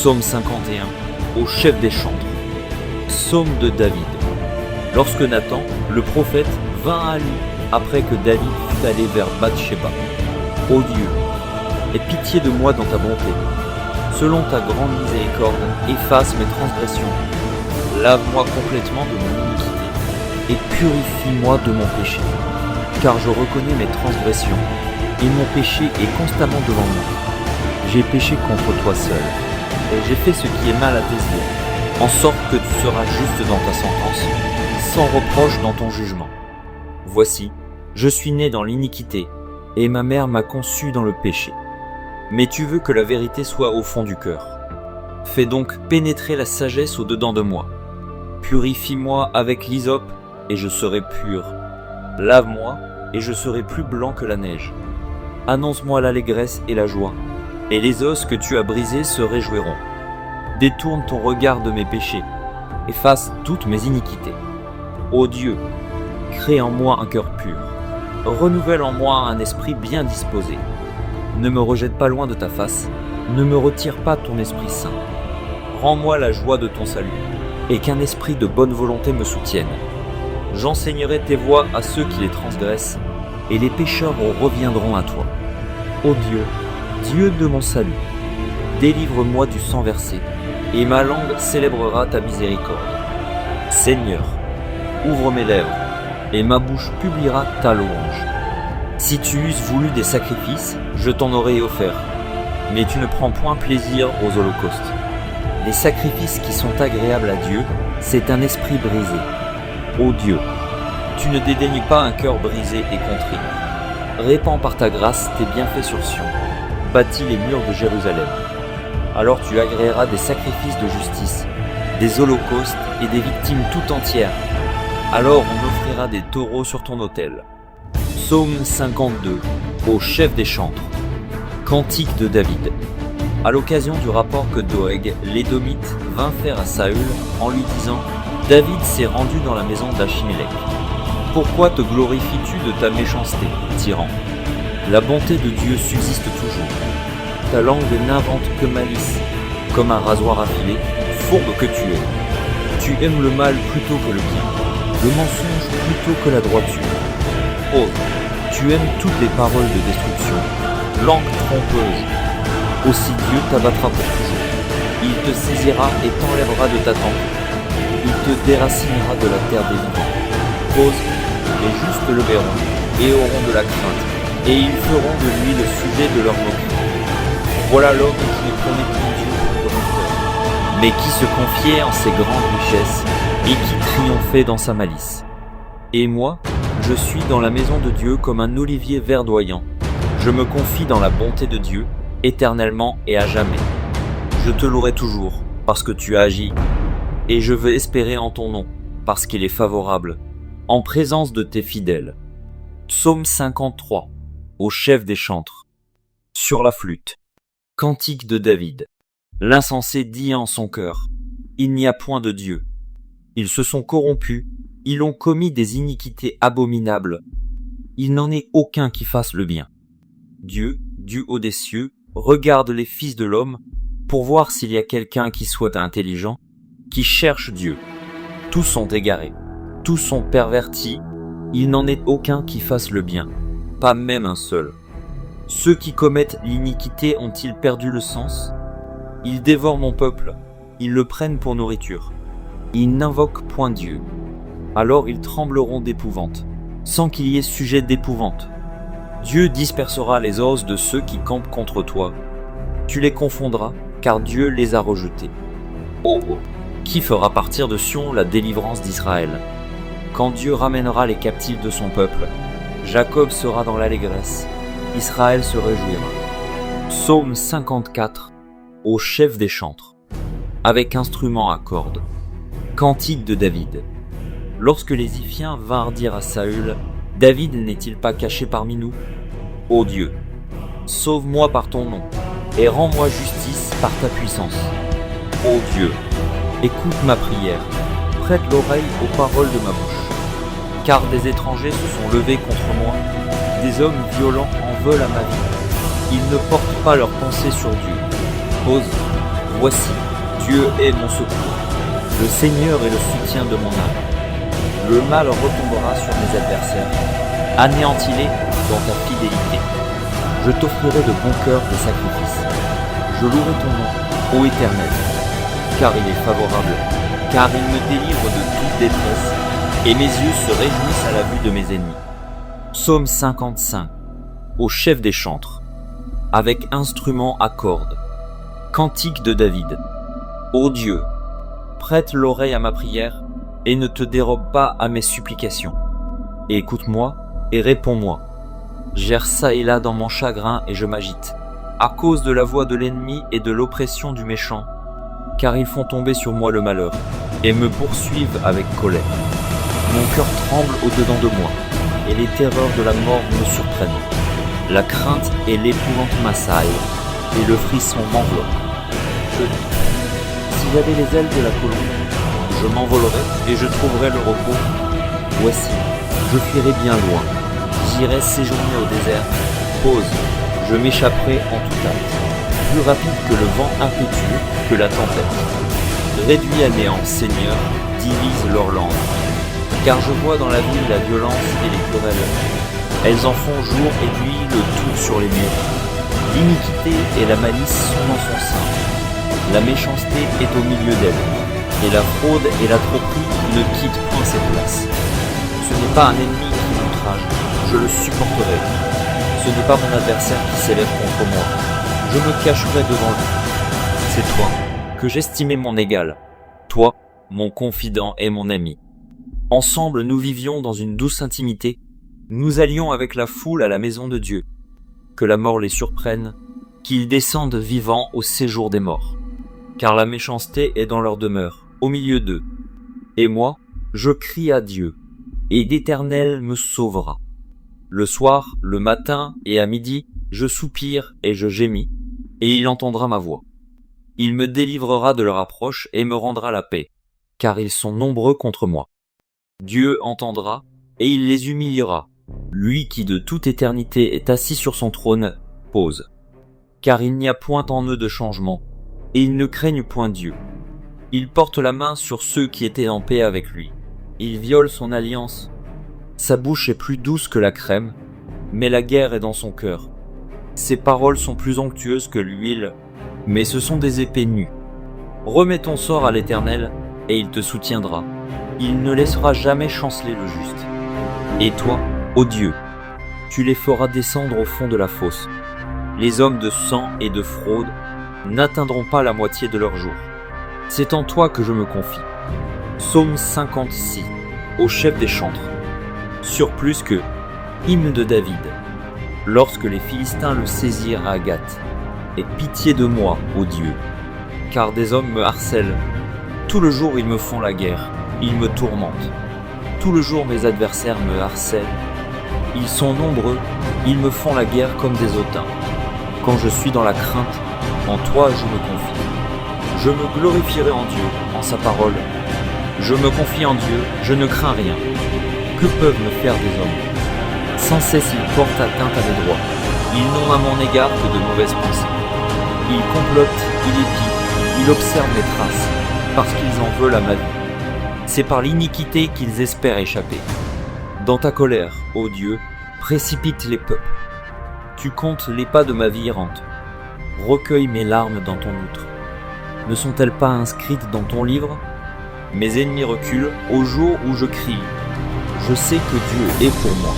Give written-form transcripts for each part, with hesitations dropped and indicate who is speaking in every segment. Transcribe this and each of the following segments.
Speaker 1: Psaume 51, au chef des chantres. Psaume de David. Lorsque Nathan, le prophète, vint à lui après que David fut allé vers Bathsheba. Ô Dieu, aie pitié de moi dans ta bonté. Selon ta grande miséricorde, efface mes transgressions. Lave-moi complètement de mon iniquité et purifie-moi de mon péché. Car je reconnais mes transgressions et mon péché est constamment devant moi. J'ai péché contre toi seul et j'ai fait ce qui est mal à tes yeux, en sorte que tu seras juste dans ta sentence, sans reproche dans ton jugement. Voici, je suis né dans l'iniquité et ma mère m'a conçu dans le péché. Mais tu veux que la vérité soit au fond du cœur. Fais donc pénétrer la sagesse au-dedans de moi. Purifie-moi avec l'hysope et je serai pur. Lave-moi et je serai plus blanc que la neige. Annonce-moi l'allégresse et la joie, et les os que tu as brisés se réjouiront. Détourne ton regard de mes péchés, efface toutes mes iniquités. Ô Dieu, crée en moi un cœur pur. Renouvelle en moi un esprit bien disposé. Ne me rejette pas loin de ta face, ne me retire pas ton Esprit Saint. Rends-moi la joie de ton salut, et qu'un esprit de bonne volonté me soutienne. J'enseignerai tes voies à ceux qui les transgressent, et les pécheurs reviendront à toi. Ô Dieu, Dieu de mon salut, délivre-moi du sang versé, et ma langue célébrera ta miséricorde. Seigneur, ouvre mes lèvres, et ma bouche publiera ta louange. Si tu eusses voulu des sacrifices, je t'en aurais offert, mais tu ne prends point plaisir aux holocaustes. Les sacrifices qui sont agréables à Dieu, c'est un esprit brisé. Ô Dieu, tu ne dédaignes pas un cœur brisé et contrit. Répands par ta grâce tes bienfaits sur Sion, bâtis les murs de Jérusalem. Alors tu agréeras des sacrifices de justice, des holocaustes et des victimes tout entières. Alors on offrira des taureaux sur ton autel. Psaume 52, au chef des chantres. Cantique de David. À l'occasion du rapport que Doeg, l'Édomite, vint faire à Saül en lui disant « David s'est rendu dans la maison d'Achimélec. Pourquoi te glorifies-tu de ta méchanceté, tyran? La bonté de Dieu subsiste toujours. Ta langue n'invente que malice. Comme un rasoir affilé, fourbe que tu es. Tu aimes le mal plutôt que le bien, le mensonge plutôt que la droiture. Oh, tu aimes toutes les paroles de destruction, langue trompeuse. Aussi Dieu t'abattra pour toujours. Il te saisira et t'enlèvera de ta tente. Il te déracinera de la terre des vivants. Cause, les justes le verront et auront de la crainte, et ils feront de lui le sujet de leur moquerie. Voilà l'homme qui ne connaît point Dieu pour protecteur, mais qui se confiait en ses grandes richesses et qui triomphait dans sa malice. Et moi, je suis dans la maison de Dieu comme un olivier verdoyant. Je me confie dans la bonté de Dieu, éternellement et à jamais. Je te louerai toujours, parce que tu as agi, et je veux espérer en ton nom, parce qu'il est favorable, en présence de tes fidèles. Psaume 53, au chef des chantres. Sur la flûte. Cantique de David. L'insensé dit en son cœur, il n'y a point de Dieu. Ils se sont corrompus, ils ont commis des iniquités abominables. Il n'en est aucun qui fasse le bien. Dieu, du haut des cieux, regarde les fils de l'homme pour voir s'il y a quelqu'un qui soit intelligent, qui cherche Dieu. Tous sont égarés, tous sont pervertis, il n'en est aucun qui fasse le bien, pas même un seul. Ceux qui commettent l'iniquité ont-ils perdu le sens? Ils dévorent mon peuple, ils le prennent pour nourriture. Ils n'invoquent point Dieu. Alors ils trembleront d'épouvante, sans qu'il y ait sujet d'épouvante. Dieu dispersera les os de ceux qui campent contre toi. Tu les confondras, car Dieu les a rejetés. Oh, qui fera partir de Sion la délivrance d'Israël? Quand Dieu ramènera les captifs de son peuple, Jacob sera dans l'allégresse, Israël se réjouira. Psaume 54, au chef des chantres, avec instrument à cordes. Cantique de David. Lorsque les Iphiens vinrent dire à Saül, David n'est-il pas caché parmi nous? Ô Dieu, sauve-moi par ton nom, et rends-moi justice par ta puissance. Ô Dieu, écoute ma prière, prête l'oreille aux paroles de ma bouche. Car des étrangers se sont levés contre moi, des hommes violents en veulent à ma vie. Ils ne portent pas leurs pensées sur Dieu. Cause, Voici, Dieu est mon secours. Le Seigneur est le soutien de mon âme. Le mal retombera sur mes adversaires. Anéantis-les dans ta fidélité. Je t'offrirai de bon cœur des sacrifices. Je louerai ton nom, ô Éternel, car il est favorable, car il me délivre de toute détresse, et mes yeux se réjouissent à la vue de mes ennemis. Psaume 55. Au chef des chantres, avec instrument à cordes. Cantique de David. Ô Dieu, prête l'oreille à ma prière, et ne te dérobe pas à mes supplications. Écoute-moi et réponds-moi. J'erre çà et là dans mon chagrin et je m'agite, à cause de la voix de l'ennemi et de l'oppression du méchant, car ils font tomber sur moi le malheur, et me poursuivent avec colère. Mon cœur tremble au-dedans de moi, et les terreurs de la mort me surprennent. La crainte et l'épouvante m'assaillent, et le frisson m'enveloppe. Je dis, si j'avais les ailes de la colombe, je m'envolerais et je trouverais le repos. Voici, je fuirai bien loin, j'irai séjourner au désert, pause, je m'échapperai en toute hâte, plus rapide que le vent impétueux, que la tempête. Réduis à néant, Seigneur, divise leur langue, car je vois dans la ville la violence et les querelles. Elles en font jour et nuit le tout sur les murs. L'iniquité et la malice sont dans son sein. La méchanceté est au milieu d'elle, et la fraude et la tromperie ne quittent point ses places. Ce n'est pas un ennemi qui m'outrage, je le supporterai. Ce n'est pas mon adversaire qui s'élève contre moi, je me cacherai devant lui. C'est toi, que j'estimais mon égal, toi, mon confident et mon ami. Ensemble nous vivions dans une douce intimité, nous allions avec la foule à la maison de Dieu. Que la mort les surprenne, qu'ils descendent vivants au séjour des morts. Car la méchanceté est dans leur demeure, au milieu d'eux. Et moi, je crie à Dieu, et l'Éternel me sauvera. Le soir, le matin et à midi, je soupire et je gémis, et il entendra ma voix. Il me délivrera de leur approche et me rendra la paix, car ils sont nombreux contre moi. Dieu entendra, et il les humiliera. Lui qui de toute éternité est assis sur son trône, pose. Car il n'y a point en eux de changement, et ils ne craignent point Dieu. Il porte la main sur ceux qui étaient en paix avec lui. Il viole son alliance. Sa bouche est plus douce que la crème, mais la guerre est dans son cœur. Ses paroles sont plus onctueuses que l'huile, mais ce sont des épées nues. Remets ton sort à l'Éternel, et il te soutiendra. Il ne laissera jamais chanceler le juste. Et toi, ô Dieu, tu les feras descendre au fond de la fosse. Les hommes de sang et de fraude n'atteindront pas la moitié de leur jour. C'est en toi que je me confie. Psaume 56, au chef des chantres. Surplus que hymne de David, lorsque les Philistins le saisirent à Gath. Aie pitié de moi, ô Dieu, car des hommes me harcèlent. Tout le jour ils me font la guerre, ils me tourmentent. Tout le jour mes adversaires me harcèlent. Ils sont nombreux, ils me font la guerre comme des hautains. Quand je suis dans la crainte, en toi je me confie. Je me glorifierai en Dieu, en sa parole. Je me confie en Dieu, je ne crains rien. Que peuvent me faire des hommes? Sans cesse ils portent atteinte à mes droits. Ils n'ont à mon égard que de mauvaises pensées. Ils complotent, ils épient, ils observent mes traces, parce qu'ils en veulent à ma vie. C'est par l'iniquité qu'ils espèrent échapper. Dans ta colère, ô Dieu, précipite les peuples. Tu comptes les pas de ma vie errante. Recueille mes larmes dans ton outre. Ne sont-elles pas inscrites dans ton livre? Mes ennemis reculent au jour où je crie. Je sais que Dieu est pour moi.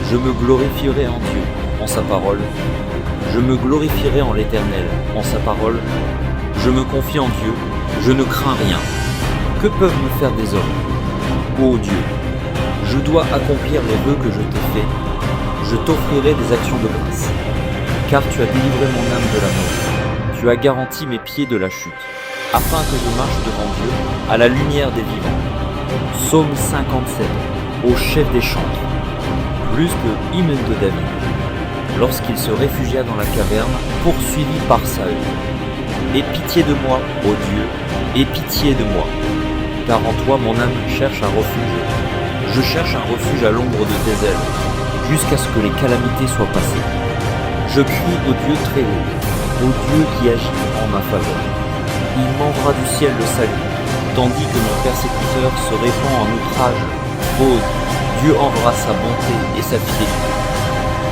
Speaker 1: Je me glorifierai en Dieu, en sa parole. Je me glorifierai en l'Éternel, en sa parole. Je me confie en Dieu, je ne crains rien. Que peuvent me faire des hommes? Ô Dieu, je dois accomplir les vœux que je t'ai faits. Je t'offrirai des actions de grâce. Car tu as délivré mon âme de la mort. Tu as garanti mes pieds de la chute, afin que je marche devant Dieu à la lumière des vivants. Psaume 57, au chef des chantres. Plus que hymne de David, lorsqu'il se réfugia dans la caverne, poursuivi par Saül. Aie pitié de moi, ô Dieu, aie pitié de moi, car en toi mon âme cherche un refuge. Je cherche un refuge à l'ombre de tes ailes, jusqu'à ce que les calamités soient passées. Je crie au Dieu très haut, au Dieu qui agit en ma faveur. il m'enverra du ciel le salut, tandis que mon persécuteur se répand en outrage. Pause, Dieu enverra sa bonté et sa fidélité.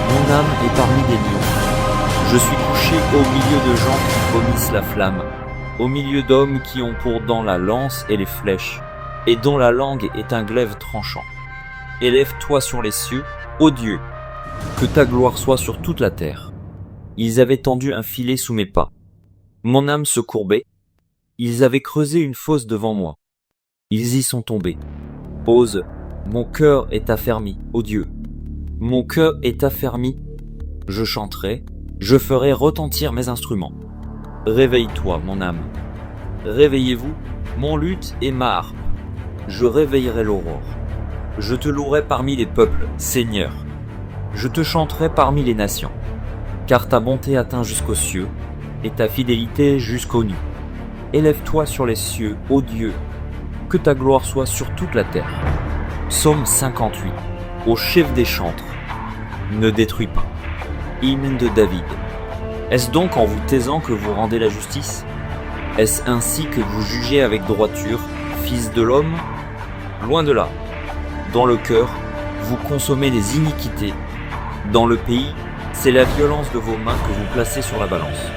Speaker 1: Mon âme est parmi des lions. Je suis couché au milieu de gens qui vomissent la flamme, au milieu d'hommes qui ont pour dents la lance et les flèches, et dont la langue est un glaive tranchant. Élève-toi sur les cieux, ô Dieu, que ta gloire soit sur toute la terre. Ils avaient tendu un filet sous mes pas. Mon âme se courbait. Ils avaient creusé une fosse devant moi. Ils y sont tombés. Pause. Mon cœur est affermi, ô Dieu. Mon cœur est affermi. Je chanterai, je ferai retentir mes instruments. Réveille-toi, mon âme. Réveillez-vous, mon luth et ma harpe. Je réveillerai l'aurore. Je te louerai parmi les peuples, Seigneur. Je te chanterai parmi les nations. Car ta bonté atteint jusqu'aux cieux, et ta fidélité jusqu'aux nues. Élève-toi sur les cieux, ô Dieu, que ta gloire soit sur toute la terre. Psaume 58, au chef des chantres. Ne détruis pas. Hymne de David. Est-ce donc en vous taisant que vous rendez la justice? Est-ce ainsi que vous jugez avec droiture, fils de l'homme? Loin de là. Dans le cœur, vous consommez les iniquités. Dans le pays, c'est la violence de vos mains que vous placez sur la balance.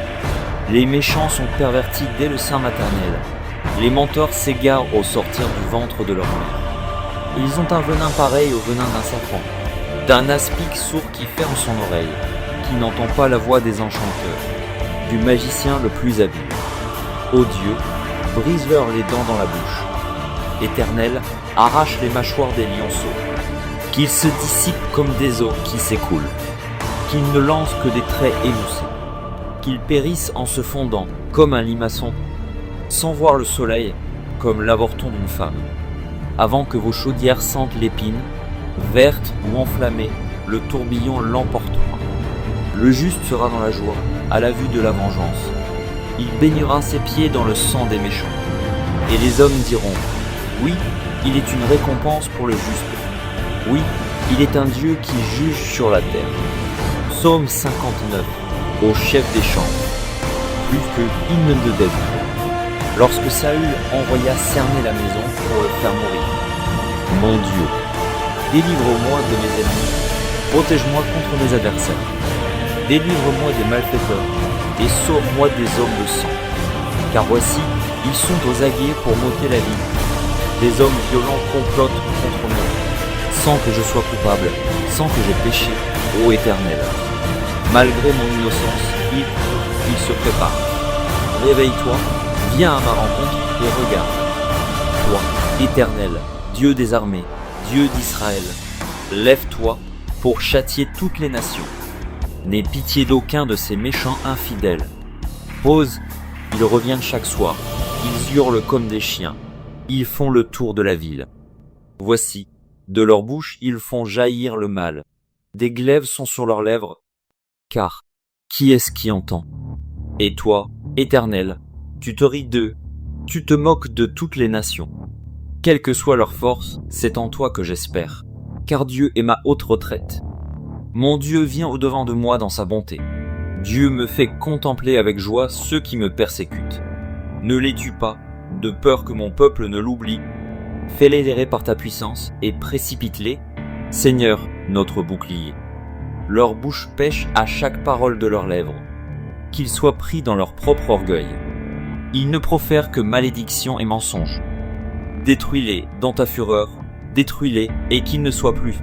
Speaker 1: Les méchants sont pervertis dès le sein maternel. Les menteurs s'égarent au sortir du ventre de leur mère. Ils ont un venin pareil au venin d'un serpent, d'un aspic sourd qui ferme son oreille, qui n'entend pas la voix des enchanteurs, du magicien le plus habile. Ô Dieu, brise-leur les dents dans la bouche. Éternel, arrache les mâchoires des lionceaux. Qu'ils se dissipent comme des eaux qui s'écoulent. Qu'ils ne lancent que des traits émoussés. Qu'ils périssent en se fondant comme un limaçon, sans voir le soleil comme l'avorton d'une femme. Avant que vos chaudières sentent l'épine, verte ou enflammée, le tourbillon l'emportera. Le juste sera dans la joie, à la vue de la vengeance. Il baignera ses pieds dans le sang des méchants. Et les hommes diront, oui, il est une récompense pour le juste. Oui, il est un Dieu qui juge sur la terre. Psaume 59, au chef des chantres, plus que hymne de David. Lorsque Saül envoya cerner la maison pour le faire mourir. Mon Dieu, délivre-moi de mes ennemis, protège-moi contre mes adversaires. Délivre-moi des malfaiteurs et sauve-moi des hommes de sang. Car voici, ils sont aux aguets pour m'ôter la vie. Des hommes violents complotent contre moi, sans que je sois coupable, sans que j'aie péché, ô Éternel. Malgré mon innocence, il se prépare. Réveille-toi, viens à ma rencontre et regarde. Toi, Éternel, Dieu des armées, Dieu d'Israël, lève-toi pour châtier toutes les nations. N'aie pitié d'aucun de ces méchants infidèles. Pause, ils reviennent chaque soir, ils hurlent comme des chiens, ils font le tour de la ville. Voici, de leur bouche ils font jaillir le mal, des glaives sont sur leurs lèvres, car qui est-ce qui entend? Et toi, Éternel, tu te ris d'eux, tu te moques de toutes les nations. Quelle que soit leur force, c'est en toi que j'espère, car Dieu est ma haute retraite. Mon Dieu vient au-devant de moi dans sa bonté. Dieu me fait contempler avec joie ceux qui me persécutent. Ne les tue pas, de peur que mon peuple ne l'oublie. Fais-les errer par ta puissance et précipite-les, Seigneur, notre bouclier. Leur bouche pêche à chaque parole de leurs lèvres. Qu'ils soient pris dans leur propre orgueil. Ils ne profèrent que malédiction et mensonges. Détruis-les dans ta fureur, détruis-les et qu'ils ne soient plus.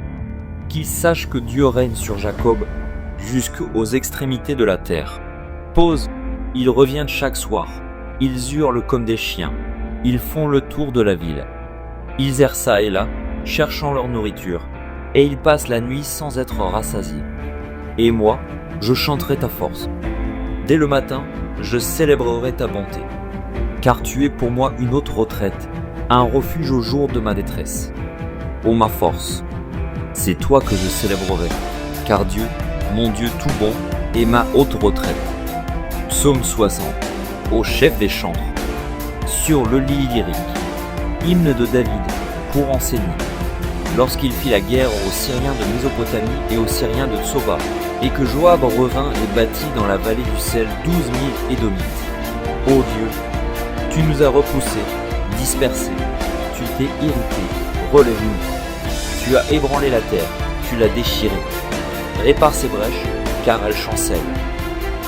Speaker 1: Qu'ils sachent que Dieu règne sur Jacob jusqu'aux extrémités de la terre. Pause, ils reviennent chaque soir. Ils hurlent comme des chiens. Ils font le tour de la ville. Ils errent çà et là, cherchant leur nourriture, et ils passent la nuit sans être rassasiés. Et moi, je chanterai ta force. Dès le matin, je célébrerai ta bonté. Car tu es pour moi une haute retraite, un refuge au jour de ma détresse. Ô ma force, c'est toi que je célébrerai, car Dieu, mon Dieu tout bon, est ma haute retraite. Psaume 60, au chef des chantres, sur le lit lyrique, hymne de David, pour enseigner. Lorsqu'il fit la guerre aux Syriens de Mésopotamie et aux Syriens de Tsoba, et que Joab revint et bâtit dans la vallée du sel 12 000 Édomites. Ô Dieu, Tu nous as repoussés, dispersés. Tu t'es irrité, relève-nous. Tu as ébranlé la terre, tu l'as déchirée. Répare ses brèches, car elles chancellent.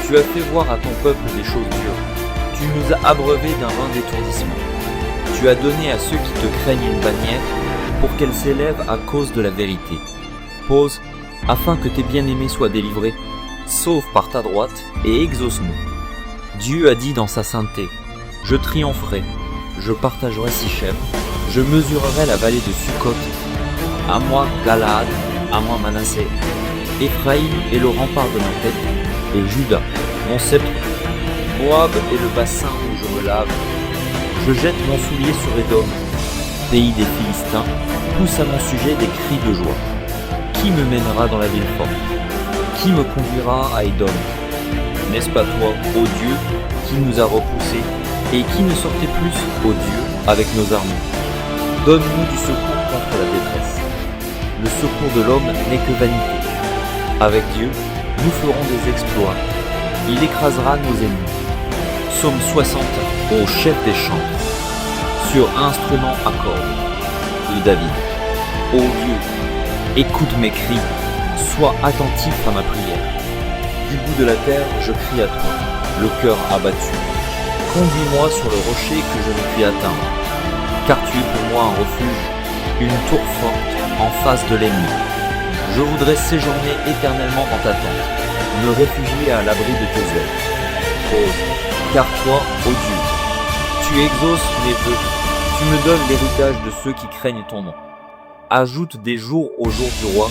Speaker 1: Tu as fait voir à ton peuple des choses dures. Tu nous as abreuvés d'un vin d'étourdissement. Tu as donné à ceux qui te craignent une bannière pour qu'elle s'élève à cause de la vérité. Pose, afin que tes bien-aimés soient délivrés. Sauve par ta droite et exauce-nous. Dieu a dit dans sa sainteté, je triompherai, je partagerai Sichem, je mesurerai la vallée de Sukkot. À moi Galaad, à moi Manassé. Éphraïm est le rempart de ma tête, et Juda, mon sceptre. Moab est le bassin où je me lave. Je jette mon soulier sur Édom. Pays des Philistins, pousse à mon sujet des cris de joie. Qui me mènera dans la ville forte? Qui me conduira à Édom? N'est-ce pas toi, ô Dieu, qui nous a repoussés, et qui ne sortait plus, ô Dieu, avec nos armées? Donne-nous du secours contre la détresse. Le secours de l'homme n'est que vanité. Avec Dieu, nous ferons des exploits. Il écrasera nos ennemis. Psaume 60 au chef des chantres. Sur instrument à cordes de David. Ô Dieu, écoute mes cris, sois attentif à ma prière. Du bout de la terre, je crie à toi, le cœur abattu. Conduis-moi sur le rocher que je ne puis atteindre, car tu es pour moi un refuge, une tour forte en face de l'ennemi. Je voudrais séjourner éternellement dans ta tente, me réfugier à l'abri de tes ailes. Pose, car toi, ô Dieu, tu exauces mes vœux, tu me donnes l'héritage de ceux qui craignent ton nom. Ajoute des jours aux jours du roi,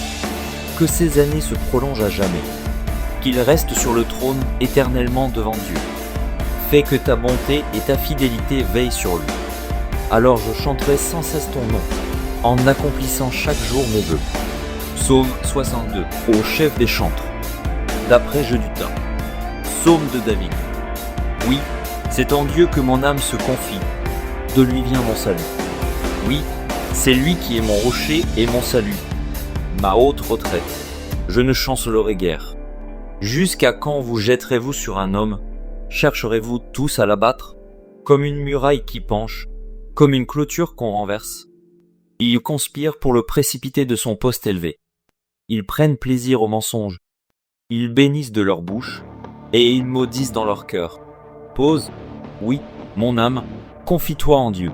Speaker 1: que ces années se prolongent à jamais, qu'il reste sur le trône éternellement devant Dieu. Fais que ta bonté et ta fidélité veillent sur lui. Alors je chanterai sans cesse ton nom, en accomplissant chaque jour mes vœux. Psaume 62, au chef des chantres, d'après Jeduthun. Psaume de David. Oui, c'est en Dieu que mon âme se confie, de lui vient mon salut. Oui, c'est lui qui est mon rocher et mon salut, ma haute retraite. Je ne chancellerai guère. Jusqu'à quand vous jetterez-vous sur un homme? Chercherez-vous tous à l'abattre? Comme une muraille qui penche, comme une clôture qu'on renverse. Ils conspirent pour le précipiter de son poste élevé. Ils prennent plaisir au mensonge. Ils bénissent de leur bouche, et ils maudissent dans leur cœur. Pose, oui, mon âme, confie-toi en Dieu,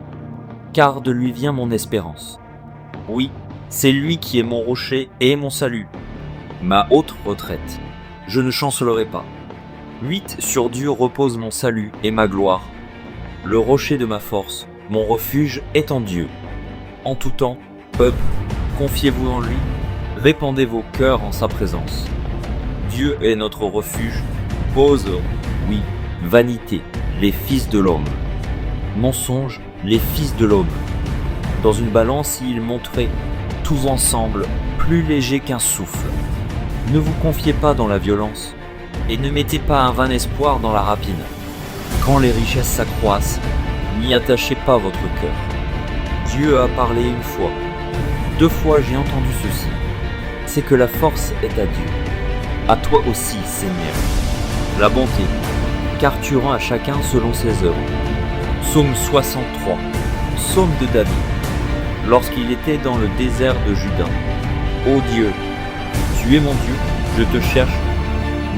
Speaker 1: car de lui vient mon espérance. Oui, c'est lui qui est mon rocher et mon salut, ma haute retraite. Je ne chancellerai pas. 8 sur Dieu repose mon salut et ma gloire. Le rocher de ma force, mon refuge est en Dieu. En tout temps, peuple, confiez-vous en lui, répandez vos cœurs en sa présence. Dieu est notre refuge. Pose, oui, vanité, les fils de l'homme. Mensonge, les fils de l'homme. Dans une balance, ils montraient, tous ensemble, plus légers qu'un souffle. Ne vous confiez pas dans la violence, et ne mettez pas un vain espoir dans la rapine. Quand les richesses s'accroissent, n'y attachez pas votre cœur. Dieu a parlé une fois, 2 fois j'ai entendu ceci, c'est que la force est à Dieu. À toi aussi, Seigneur, la bonté, car tu rends à chacun selon ses œuvres. Psaume 63, psaume de David, lorsqu'il était dans le désert de Juda. Ô Dieu, tu es mon Dieu, je te cherche,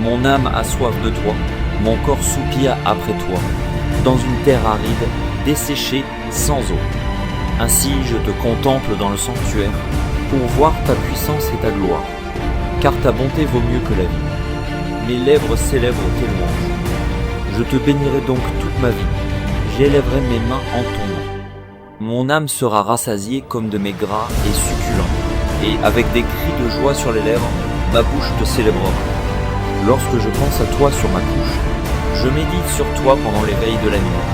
Speaker 1: mon âme a soif de toi, mon corps soupire après toi, dans une terre aride, desséchée, sans eau. Ainsi je te contemple dans le sanctuaire, pour voir ta puissance et ta gloire, car ta bonté vaut mieux que la vie. Mes lèvres célèbrent tes louanges. Je te bénirai donc toute ma vie, j'élèverai mes mains en ton nom. Mon âme sera rassasiée comme de mes gras et succulents, et avec des cris de joie sur les lèvres, ma bouche te célébrera. Lorsque je pense à toi sur ma couche, je médite sur toi pendant l'éveil de la nuit,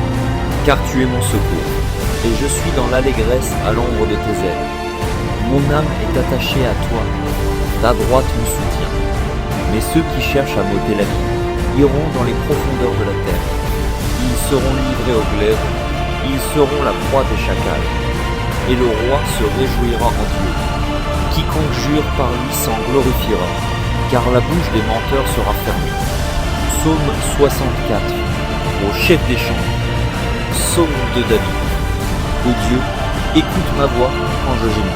Speaker 1: car tu es mon secours, et je suis dans l'allégresse à l'ombre de tes ailes. Mon âme est attachée à toi, ta droite me soutient. Mais ceux qui cherchent à m'ôter la vie iront dans les profondeurs de la terre. Ils seront livrés au glaive, ils seront la proie des chacals. Et le roi se réjouira en Dieu. Quiconque jure par lui s'en glorifiera, car la bouche des menteurs sera fermée. Psaume 64, au chef des chants. Psaume de David. Ô Dieu, écoute ma voix quand je gémis.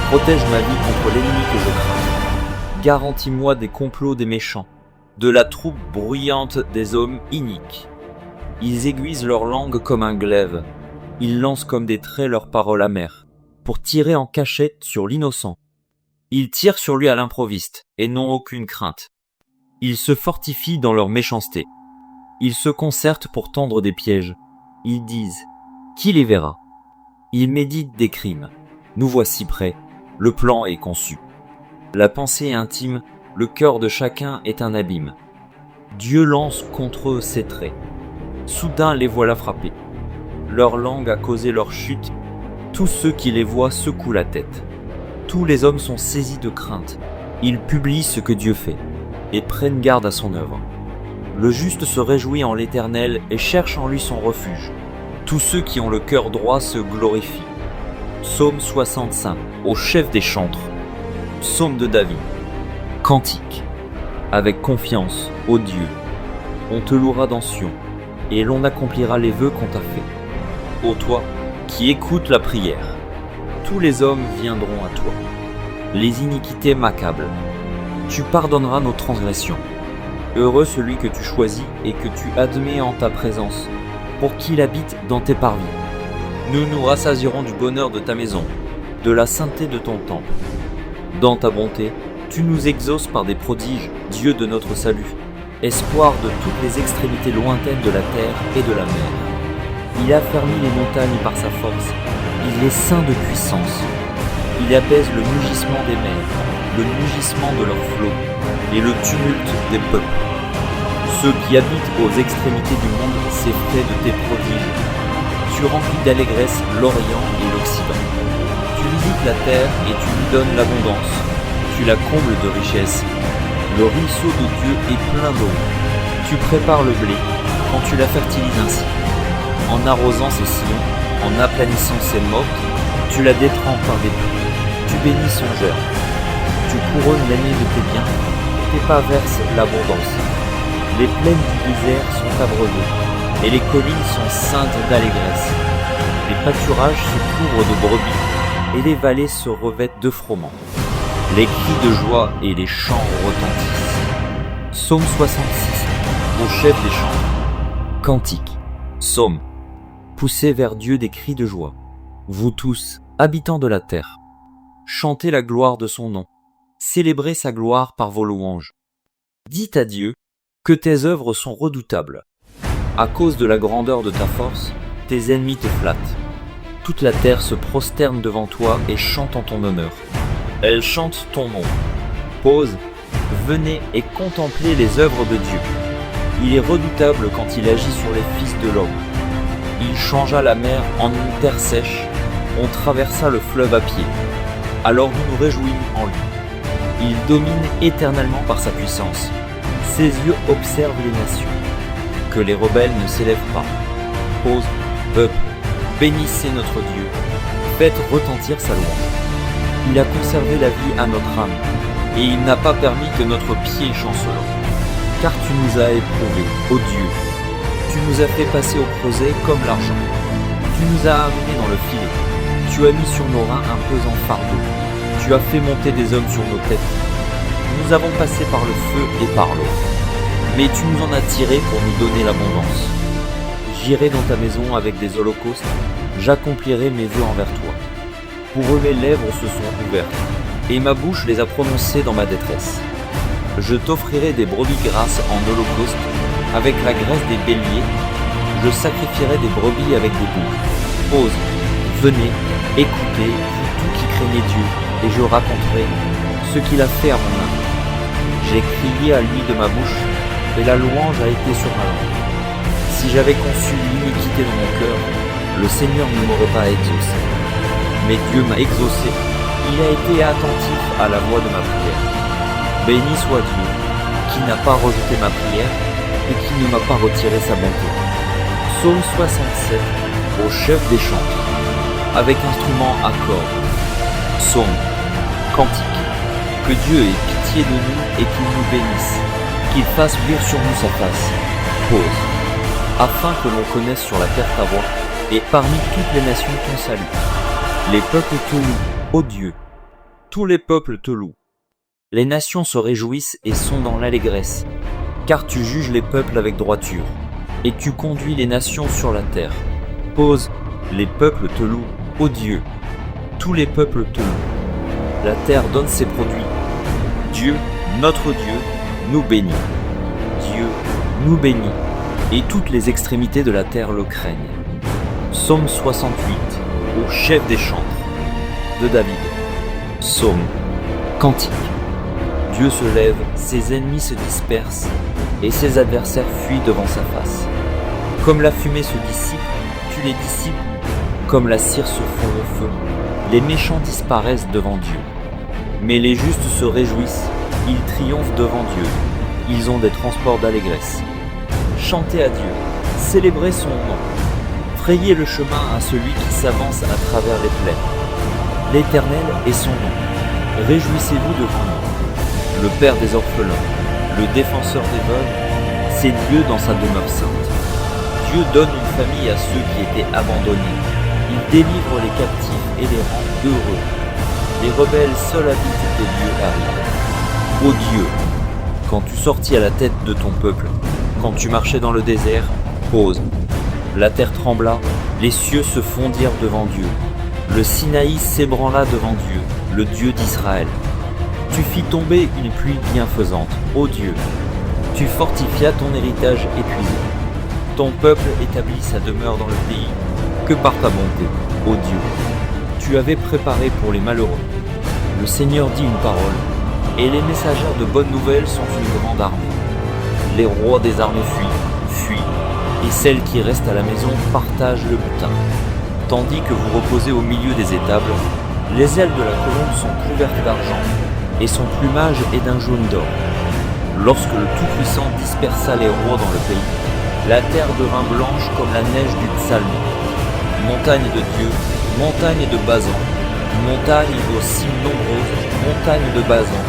Speaker 1: Protège ma vie contre l'ennemi que je crains. Garantis-moi des complots des méchants, de la troupe bruyante des hommes iniques. Ils aiguisent leur langue comme un glaive. Ils lancent comme des traits leurs paroles amères, pour tirer en cachette sur l'innocent. Ils tirent sur lui à l'improviste, et n'ont aucune crainte. Ils se fortifient dans leur méchanceté. Ils se concertent pour tendre des pièges. Ils disent « Qui les verra ?» Ils méditent des crimes. Nous voici prêts. Le plan est conçu. La pensée est intime, le cœur de chacun est un abîme. Dieu lance contre eux ses traits. Soudain les voilà frappés. Leur langue a causé leur chute. Tous ceux qui les voient secouent la tête. Tous les hommes sont saisis de crainte. Ils publient ce que Dieu fait et prennent garde à son œuvre. Le juste se réjouit en l'Éternel et cherche en lui son refuge. Tous ceux qui ont le cœur droit se glorifient. Psaume 65, au chef des chantres. Psaume de David. Cantique. Avec confiance, ô Dieu, on te louera dans Sion, et l'on accomplira les vœux qu'on t'a faits. Ô toi, qui écoutes la prière, tous les hommes viendront à toi. Les iniquités m'accablent. Tu pardonneras nos transgressions. Heureux celui que tu choisis et que tu admets en ta présence, pour qu'il habite dans tes parvis. Nous nous rassasierons du bonheur de ta maison, de la sainteté de ton temple. Dans ta bonté, tu nous exauces par des prodiges, Dieu de notre salut, espoir de toutes les extrémités lointaines de la terre et de la mer. Il affermit les montagnes par sa force, il est ceint de puissance. Il apaise le mugissement des mers, le mugissement de leurs flots, et le tumulte des peuples. Ceux qui habitent aux extrémités du monde s'effraient de tes prodiges. Tu remplis d'allégresse l'Orient et l'Occident. Tu visites la terre et tu lui donnes l'abondance. Tu la combles de richesses. Le ruisseau de Dieu est plein d'eau. Tu prépares le blé quand tu la fertilises ainsi. En arrosant ses sillons, en aplanissant ses mottes, tu la détrempes par des pluies. Tu bénis son germe. Tu couronnes l'année de tes biens. Tes pas versent l'abondance. Les plaines du désert sont abreuvées, et les collines sont ceintes d'allégresse. Les pâturages se couvrent de brebis, et les vallées se revêtent de froment. Les cris de joie et les chants retentissent. Psaume 66, au chef des chants. Cantique. Psaume. Poussez vers Dieu des cris de joie. Vous tous, habitants de la terre, chantez la gloire de son nom. Célébrez sa gloire par vos louanges. Dites à Dieu que tes œuvres sont redoutables. À cause de la grandeur de ta force, tes ennemis te flattent. Toute la terre se prosterne devant toi et chante en ton honneur. Elle chante ton nom. Pause, venez et contemplez les œuvres de Dieu. Il est redoutable quand il agit sur les fils de l'homme. Il changea la mer en une terre sèche, on traversa le fleuve à pied. Alors nous nous réjouîmes en lui. Il domine éternellement par sa puissance. Ses yeux observent les nations. Que les rebelles ne s'élèvent pas. Pause, peuple, bénissez notre Dieu. Faites retentir sa louange. Il a conservé la vie à notre âme, et il n'a pas permis que notre pied chancelant. Car tu nous as éprouvés, ô Dieu. Tu nous as fait passer au creuset comme l'argent. Tu nous as amenés dans le filet. Tu as mis sur nos reins un pesant fardeau. Tu as fait monter des hommes sur nos têtes. Nous avons passé par le feu et par l'eau. Mais tu nous en as tirés pour nous donner l'abondance. J'irai dans ta maison avec des holocaustes. J'accomplirai mes vœux envers toi. Pour eux mes lèvres se sont ouvertes, et ma bouche les a prononcées dans ma détresse. Je t'offrirai des brebis grasses en holocauste, avec la graisse des béliers. Je sacrifierai des brebis avec des boucs. Pause, venez, écoutez, vous tous qui craignez Dieu, et je raconterai ce qu'il a fait à mon âme. J'ai crié à lui de ma bouche, et la louange a été sur ma langue. Si j'avais conçu l'iniquité dans mon cœur, le Seigneur ne m'aurait pas exaucé. Mais Dieu m'a exaucé, il a été attentif à la voix de ma prière. Béni soit Dieu, qui n'a pas rejeté ma prière, et qui ne m'a pas retiré sa bonté. Psaume 67, au chef des chantres, avec instrument à cordes. Psaume, cantique. Que Dieu ait pitié de nous et qu'il nous bénisse, qu'il fasse luire sur nous sa face. Pause. afin que l'on connaisse sur la terre ta voie, et parmi toutes les nations ton salut. Les peuples te louent, ô Dieu. Tous les peuples te louent. Les nations se réjouissent et sont dans l'allégresse, car tu juges les peuples avec droiture, et tu conduis les nations sur la terre. Pose, les peuples te louent, ô Dieu. Tous les peuples te louent. La terre donne ses produits. Dieu, notre Dieu, nous bénit. Dieu nous bénit, et toutes les extrémités de la terre le craignent. Psaume 68, au chef des chantres, de David. Psaume, cantique. Dieu se lève, ses ennemis se dispersent, et ses adversaires fuient devant sa face. Comme la fumée se dissipe, tu les dissipes, comme la cire se fond au feu. Les méchants disparaissent devant Dieu. Mais les justes se réjouissent, ils triomphent devant Dieu. Ils ont des transports d'allégresse. Chantez à Dieu, célébrez son nom. Frayez le chemin à celui qui s'avance à travers les plaines. L'Éternel est son nom. Réjouissez-vous de lui. Le Père des orphelins, le défenseur des veuves, c'est Dieu dans sa demeure sainte. Dieu donne une famille à ceux qui étaient abandonnés. Il délivre les captifs et les rend heureux. Les rebelles seuls habitent des lieux arides. Ô Dieu, quand tu sortis à la tête de ton peuple, quand tu marchais dans le désert, pause. La terre trembla, les cieux se fondirent devant Dieu. Le Sinaï s'ébranla devant Dieu, le Dieu d'Israël. Tu fis tomber une pluie bienfaisante, ô Dieu. Tu fortifias ton héritage épuisé. Ton peuple établit sa demeure dans le pays, que par ta bonté, ô Dieu. Tu avais préparé pour les malheureux. Le Seigneur dit une parole, et les messagères de bonnes nouvelles sont une grande armée. Les rois des armées fuient, et celles qui restent à la maison partagent le butin. Tandis que vous reposez au milieu des étables, les ailes de la colombe sont couvertes d'argent, et son plumage est d'un jaune d'or. Lorsque le Tout-Puissant dispersa les rois dans le pays, la terre devint blanche comme la neige du psalme. Montagne de Dieu, montagne de Bazan, montagne aux cimes nombreuses, montagne de Bazan.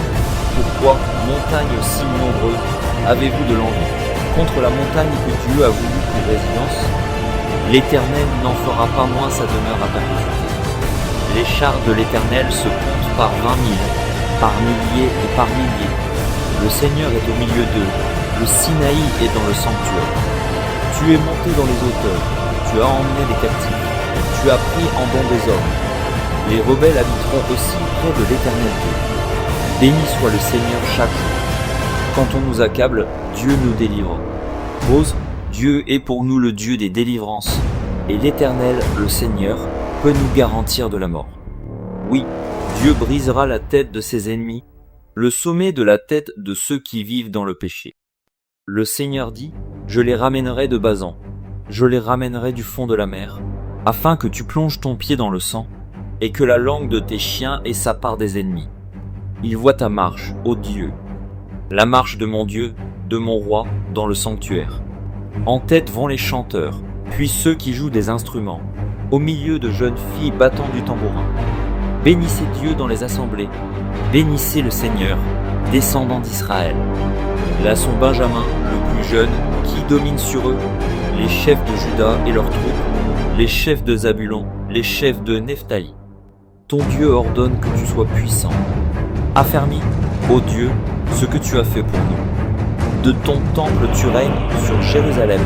Speaker 1: Pourquoi, montagne aux cimes nombreuses, avez-vous de l'envie contre la montagne que Dieu a voulu pour résidence? L'Éternel n'en fera pas moins sa demeure à perpétuité. Les chars de l'Éternel se comptent par 20 000, par milliers et par milliers. Le Seigneur est au milieu d'eux, le Sinaï est dans le sanctuaire. Tu es monté dans les hauteurs, tu as emmené des captifs, tu as pris en don des hommes. Les rebelles habiteront aussi près de l'Éternel Dieu. Béni soit le Seigneur chaque jour. Quand on nous accable, Dieu nous délivre. Pause, Dieu est pour nous le Dieu des délivrances, et l'Éternel, le Seigneur, peut nous garantir de la mort. Oui, Dieu brisera la tête de ses ennemis, le sommet de la tête de ceux qui vivent dans le péché. Le Seigneur dit, je les ramènerai de Bazan, je les ramènerai du fond de la mer, afin que tu plonges ton pied dans le sang, et que la langue de tes chiens ait sa part des ennemis. Ils voient ta marche, ô Dieu, la marche de mon Dieu, de mon roi, dans le sanctuaire. En tête vont les chanteurs, puis ceux qui jouent des instruments, au milieu de jeunes filles battant du tambourin. Bénissez Dieu dans les assemblées, bénissez le Seigneur, descendant d'Israël. Là sont Benjamin, le plus jeune, qui domine sur eux, les chefs de Juda et leurs troupes, les chefs de Zabulon, les chefs de Nephtali. Ton Dieu ordonne que tu sois puissant. Affermis, ô Dieu, ce que tu as fait pour nous. De ton temple tu règnes sur Jérusalem.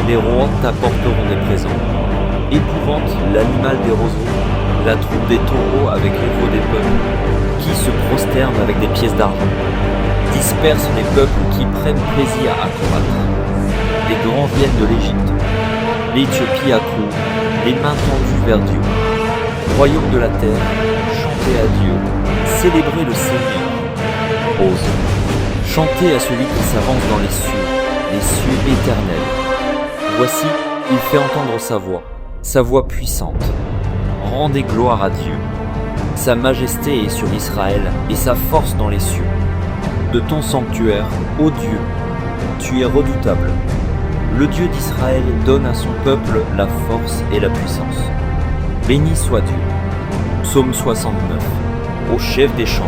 Speaker 1: Les rois t'apporteront des présents. Épouvante l'animal des roseaux, la troupe des taureaux avec les veaux des peuples, qui se prosternent avec des pièces d'argent. Disperse les peuples qui prennent plaisir à combattre. Les grands viennent de l'Égypte. L'Éthiopie accourt, les mains tendues vers Dieu. Royaume de la terre, chantez à Dieu, célébrez le Seigneur. Pause. Chantez à celui qui s'avance dans les cieux éternels. Voici, il fait entendre sa voix puissante. Rendez gloire à Dieu. Sa majesté est sur Israël et sa force dans les cieux. De ton sanctuaire, ô Dieu, tu es redoutable. Le Dieu d'Israël donne à son peuple la force et la puissance. Béni soit Dieu. Psaume 69, au chef des chantres,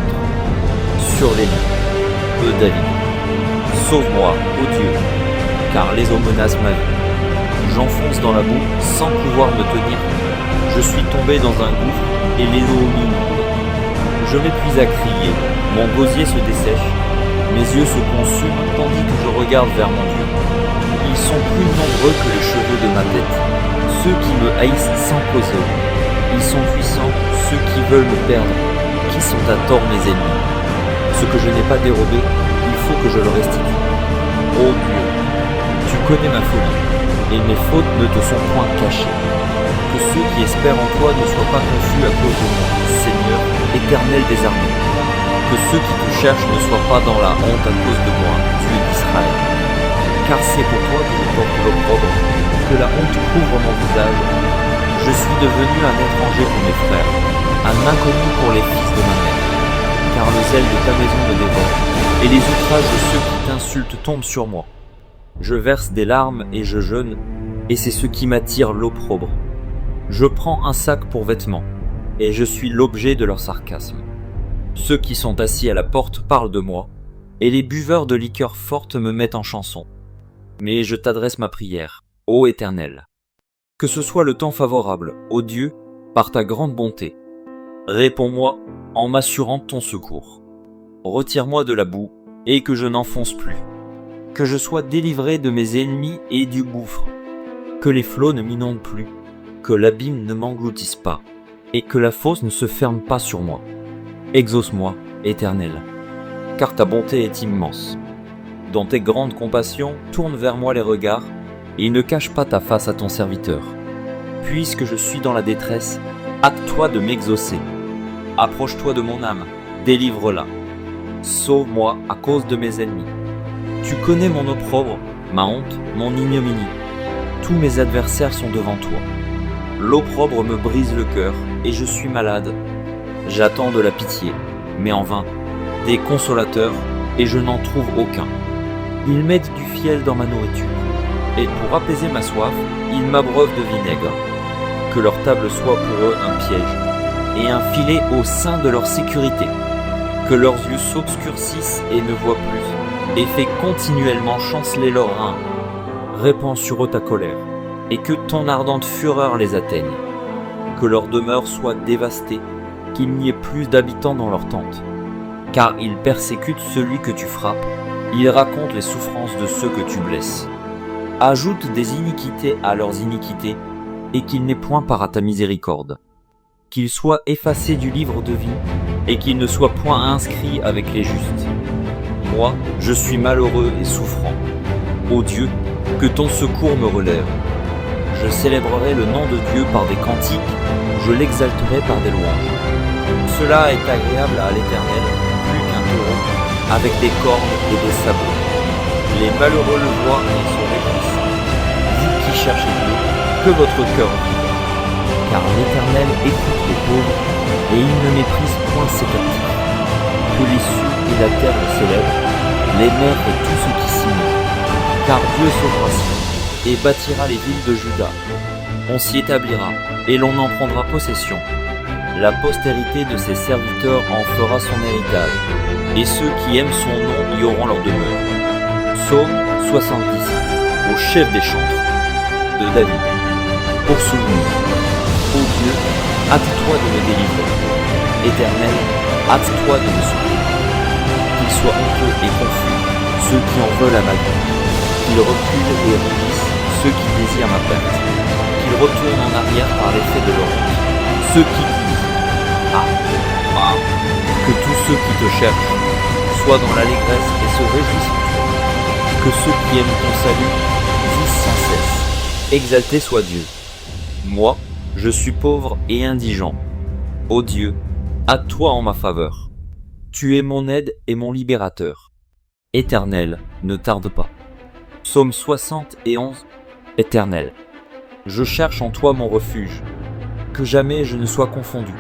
Speaker 1: sur les lits de David. Sauve-moi, ô Dieu, car les eaux menacent ma vie. J'enfonce dans la boue sans pouvoir me tenir. Je suis tombé dans un gouffre et les eaux m'inondent. Je m'épuise à crier, mon gosier se dessèche, mes yeux se consument tandis que je regarde vers mon Dieu. Ils sont plus nombreux que les cheveux de ma tête, ceux qui me haïssent sans causer. Ils sont puissants, ceux qui veulent me perdre, qui sont à tort mes ennemis. Ce que je n'ai pas dérobé, il faut que je le restitue. Ô Dieu, tu connais ma folie, et mes fautes ne te sont point cachées. Que ceux qui espèrent en toi ne soient pas confus à cause de moi, Seigneur, éternel des armées. Que ceux qui te cherchent ne soient pas dans la honte à cause de moi, Dieu d'Israël. Car c'est pour toi que je porte l'opprobre, que la honte couvre mon visage. Je suis devenu un étranger pour mes frères, un inconnu pour les fils de ma mère. Car le zèle de ta maison me dévore, et les outrages de ceux qui t'insultent tombent sur moi. Je verse des larmes et je jeûne, et c'est ce qui m'attire l'opprobre. Je prends un sac pour vêtements, et je suis l'objet de leur sarcasme. Ceux qui sont assis à la porte parlent de moi, et les buveurs de liqueurs fortes me mettent en chanson. Mais je t'adresse ma prière, ô Éternel. Que ce soit le temps favorable, ô Dieu, par ta grande bonté. Réponds-moi en m'assurant de ton secours. Retire-moi de la boue, et que je n'enfonce plus. Que je sois délivré de mes ennemis et du gouffre. Que les flots ne m'inondent plus. Que l'abîme ne m'engloutisse pas, et que la fosse ne se ferme pas sur moi. Exauce-moi, Éternel, car ta bonté est immense. Dans tes grandes compassions, tourne vers moi les regards, et ne cache pas ta face à ton serviteur. Puisque je suis dans la détresse, hâte-toi de m'exaucer. Approche-toi de mon âme, délivre-la. Sauve-moi à cause de mes ennemis. Tu connais mon opprobre, ma honte, mon ignominie. Tous mes adversaires sont devant toi. L'opprobre me brise le cœur, et je suis malade. J'attends de la pitié, mais en vain, des consolateurs, et je n'en trouve aucun. Ils mettent du fiel dans ma nourriture, et pour apaiser ma soif, ils m'abreuvent de vinaigre. Que leur table soit pour eux un piège, et un filet au sein de leur sécurité. Que leurs yeux s'obscurcissent et ne voient plus, et fais continuellement chanceler leurs reins. Répands sur eux ta colère, et que ton ardente fureur les atteigne. Que leur demeure soit dévastée, qu'il n'y ait plus d'habitants dans leurs tentes. Car ils persécutent celui que tu frappes, ils racontent les souffrances de ceux que tu blesses. Ajoute des iniquités à leurs iniquités, et qu'il n'ait point part à ta miséricorde. Qu'ils soient effacés du livre de vie, et qu'ils ne soient point inscrits avec les justes. Moi, je suis malheureux et souffrant. Ô Dieu, que ton secours me relève. Je célébrerai le nom de Dieu par des cantiques, je l'exalterai par des louanges. Cela est agréable à l'Éternel, plus qu'un taureau, avec des cornes et des sabots. Les malheureux le voient et se réjouissent. Vous qui cherchez Dieu, que votre cœur vive. Car l'Éternel écoute les pauvres, et il ne méprise point ses captifs. Que les cieux et la terre le célèbrent, les mers et tout ce qui s'y met. Car Dieu sauvera Sion, et bâtira les villes de Juda. On s'y établira, et l'on en prendra possession. La postérité de ses serviteurs en fera son héritage, et ceux qui aiment son nom y auront leur demeure. Psaume 70, au chef des chantres, de David. Pour souvenir, ô Dieu, hâte-toi de me délivrer. Éternel, hâte-toi de me sauver. Qu'ils soient honteux et confus, ceux qui en veulent à ma vie. Qu'ils reculent et rougissent, ceux qui désirent ma perte. Qu'ils retournent en arrière par l'effet de leur honte. Ceux qui disent Ah, que tous ceux qui te cherchent soient dans l'allégresse et se réjouissent en toi. Que ceux qui aiment ton salut vivent sans cesse. Exalté soit Dieu. Moi, je suis pauvre et indigent. Ô Dieu, hâte-toi en ma faveur. Tu es mon aide et mon libérateur. Éternel, ne tarde pas. Psaume 71. Éternel, je cherche en toi mon refuge. Que jamais je ne sois confondu.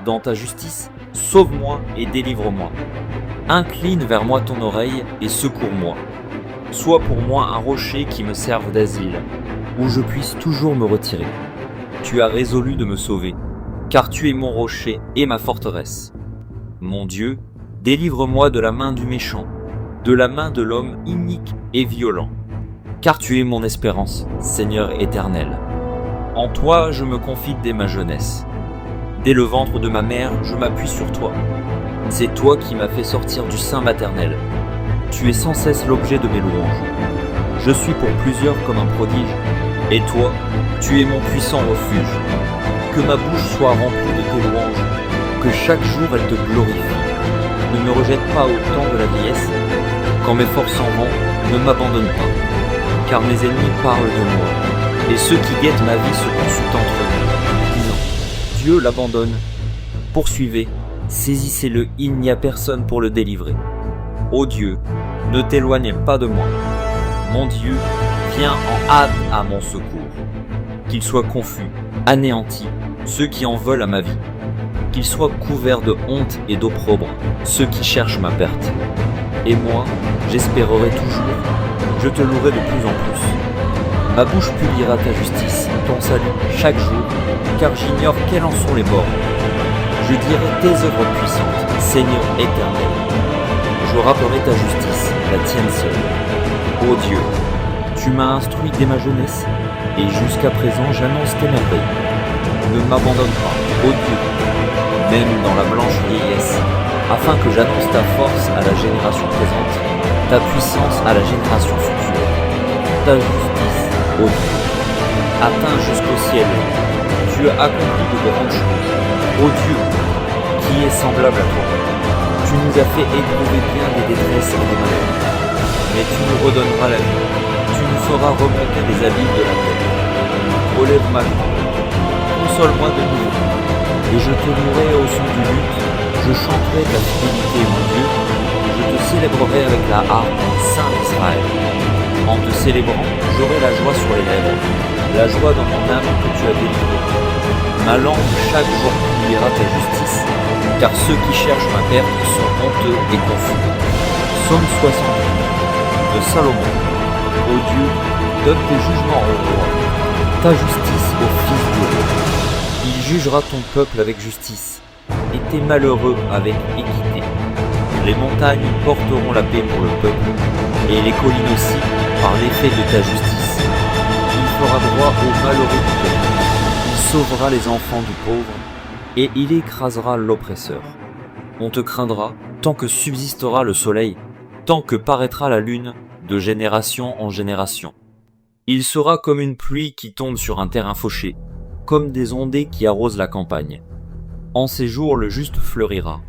Speaker 1: Dans ta justice, sauve-moi et délivre-moi. Incline vers moi ton oreille et secours-moi. Sois pour moi un rocher qui me serve d'asile, où je puisse toujours me retirer. Tu as résolu de me sauver, car tu es mon rocher et ma forteresse. Mon Dieu, délivre-moi de la main du méchant, de la main de l'homme inique et violent. car tu es mon espérance, Seigneur éternel. En toi, je me confie dès ma jeunesse. Dès le ventre de ma mère, je m'appuie sur toi. C'est toi qui m'as fait sortir du sein maternel. Tu es sans cesse l'objet de mes louanges. Je suis pour plusieurs comme un prodige, et toi, tu es mon puissant refuge. Que ma bouche soit remplie de tes louanges, que chaque jour elle te glorifie. Ne me rejette pas au temps de la vieillesse, quand mes forces s'en vont, ne m'abandonne pas, car mes ennemis parlent de moi, et ceux qui guettent ma vie se consultent entre eux, disant, Dieu l'abandonne. Poursuivez, saisissez-le, il n'y a personne pour le délivrer. Ô Dieu, ne t'éloigne pas de moi. Mon Dieu, viens en hâte à mon secours. Qu'ils soient confus, anéantis, ceux qui en veulent à ma vie. Qu'ils soient couverts de honte et d'opprobre, ceux qui cherchent ma perte. Et moi, j'espérerai toujours, je te louerai de plus en plus. Ma bouche publiera ta justice, ton salut, chaque jour, car j'ignore quels en sont les bords. Je dirai tes œuvres puissantes, Seigneur éternel. Je rappellerai ta justice, la tienne seule. Ô Dieu, tu m'as instruit dès ma jeunesse, et jusqu'à présent j'annonce tes merveilles. Ne m'abandonne pas, ô Dieu, même dans la blanche vieillesse, afin que j'annonce ta force à la génération présente, ta puissance à la génération future. Ta justice, ô Dieu, atteint jusqu'au ciel. Tu as accompli de grandes choses. Ô Dieu, qui est semblable à toi. Tu nous as fait éprouver bien des détresses et des malheurs. Mais tu nous redonneras la vie. Tu nous feras remonter des abîmes de la terre. Relève ma joie. Console-moi de nouveau. Et je te louerai au son du luth. Je chanterai ta fidélité, mon Dieu. Je te célébrerai avec la harpe, Saint d'Israël. En te célébrant, j'aurai la joie sur les lèvres, la joie dans mon âme que tu as délivrée. Ma langue chaque jour publiera ta justice, car ceux qui cherchent ma perte sont honteux et confus. Psaume 68 de Salomon. Ô Dieu, donne tes jugements au roi, ta justice au fils du roi. Il jugera ton peuple avec justice, et tes malheureux avec équité. Les montagnes porteront la paix pour le peuple, et les collines aussi, par l'effet de ta justice. Il fera droit aux malheureux du peuple. Il sauvera les enfants du pauvre, et il écrasera l'oppresseur. On te craindra tant que subsistera le soleil, tant que paraîtra la lune, de génération en génération. Il sera comme une pluie qui tombe sur un terrain fauché, comme des ondées qui arrosent la campagne. En ces jours le juste fleurira,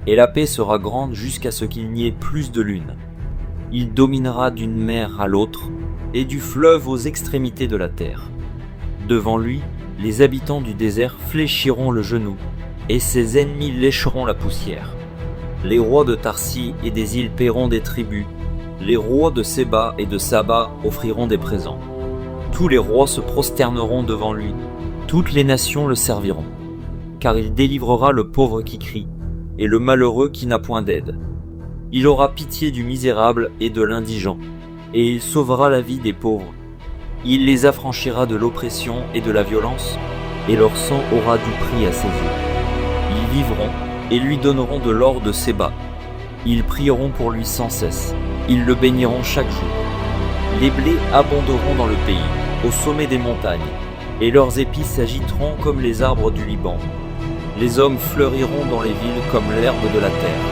Speaker 1: et la paix sera grande jusqu'à ce qu'il n'y ait plus de lune. Il dominera d'une mer à l'autre, et du fleuve aux extrémités de la terre. Devant lui, les habitants du désert fléchiront le genou, et ses ennemis lécheront la poussière. Les rois de Tarsis et des îles paieront des tributs, les rois de Séba et de Saba offriront des présents. Tous les rois se prosterneront devant lui, toutes les nations le serviront, car il délivrera le pauvre qui crie, et le malheureux qui n'a point d'aide. Il aura pitié du misérable et de l'indigent, et il sauvera la vie des pauvres. Il les affranchira de l'oppression et de la violence, et leur sang aura du prix à ses yeux. Ils vivront, et lui donneront de l'or de Séba. Ils prieront pour lui sans cesse, ils le béniront chaque jour. Les blés abonderont dans le pays, au sommet des montagnes, et leurs épis s'agiteront comme les arbres du Liban. Les hommes fleuriront dans les villes comme l'herbe de la terre.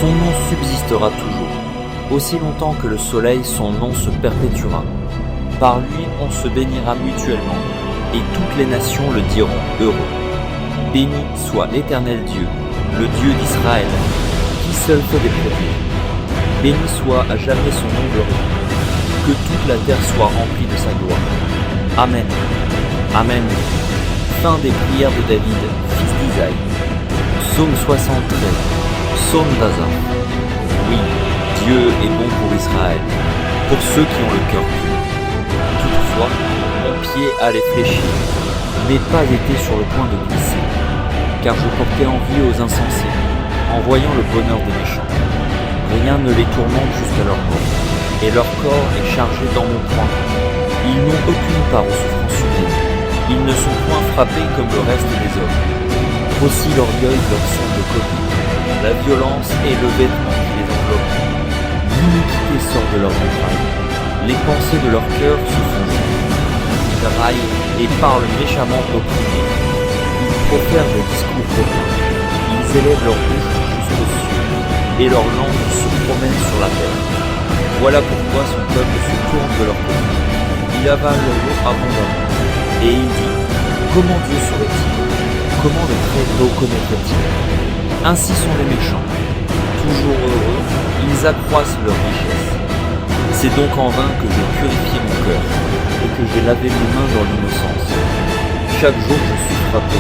Speaker 1: Son nom subsistera toujours. Aussi longtemps que le soleil, son nom se perpétuera. Par lui, on se bénira mutuellement, et toutes les nations le diront heureux. Béni soit l'Éternel Dieu, le Dieu d'Israël, qui seul fait des prodiges. Béni soit à jamais son nom glorieux. Que toute la terre soit remplie de sa gloire. Amen. Amen. Fin des prières de David, fils d'Isaïe. Psaume 73. Psaume d'Asaph. Oui, Dieu est bon pour Israël, pour ceux qui ont le cœur pur. Toutefois, mon pied allait fléchir, n'ai pas été sur le point de glisser, car je portais envie aux insensés, en voyant le bonheur des méchants. Rien ne les tourmente jusqu'à leur mort, et leur corps est chargé d'embonpoint. Ils n'ont aucune part aux souffrances humaines. Ils ne sont point frappés comme le reste des hommes. Aussi l'orgueil leur sert de copie, la violence est le vêtement qui les enveloppe. L'iniquité sort de leurs entrailles, Les pensées de leur cœur se font jus. Ils raillent et parlent méchamment d'opprimés. Ils profèrent des discours hautains. Ils élèvent leur bouche jusqu'aux cieux, et leur langue se promène sur la terre. Voilà pourquoi son peuple se tourne de leur côté. Il avale l'eau abondamment. Et il dit, comment Dieu saurait-il? Comment le Très-Haut connaîtrait-il? Ainsi sont les méchants. Toujours heureux, ils accroissent leur richesse. C'est donc en vain que j'ai purifié mon cœur, et que j'ai lavé mes mains dans l'innocence. Chaque jour je suis frappé.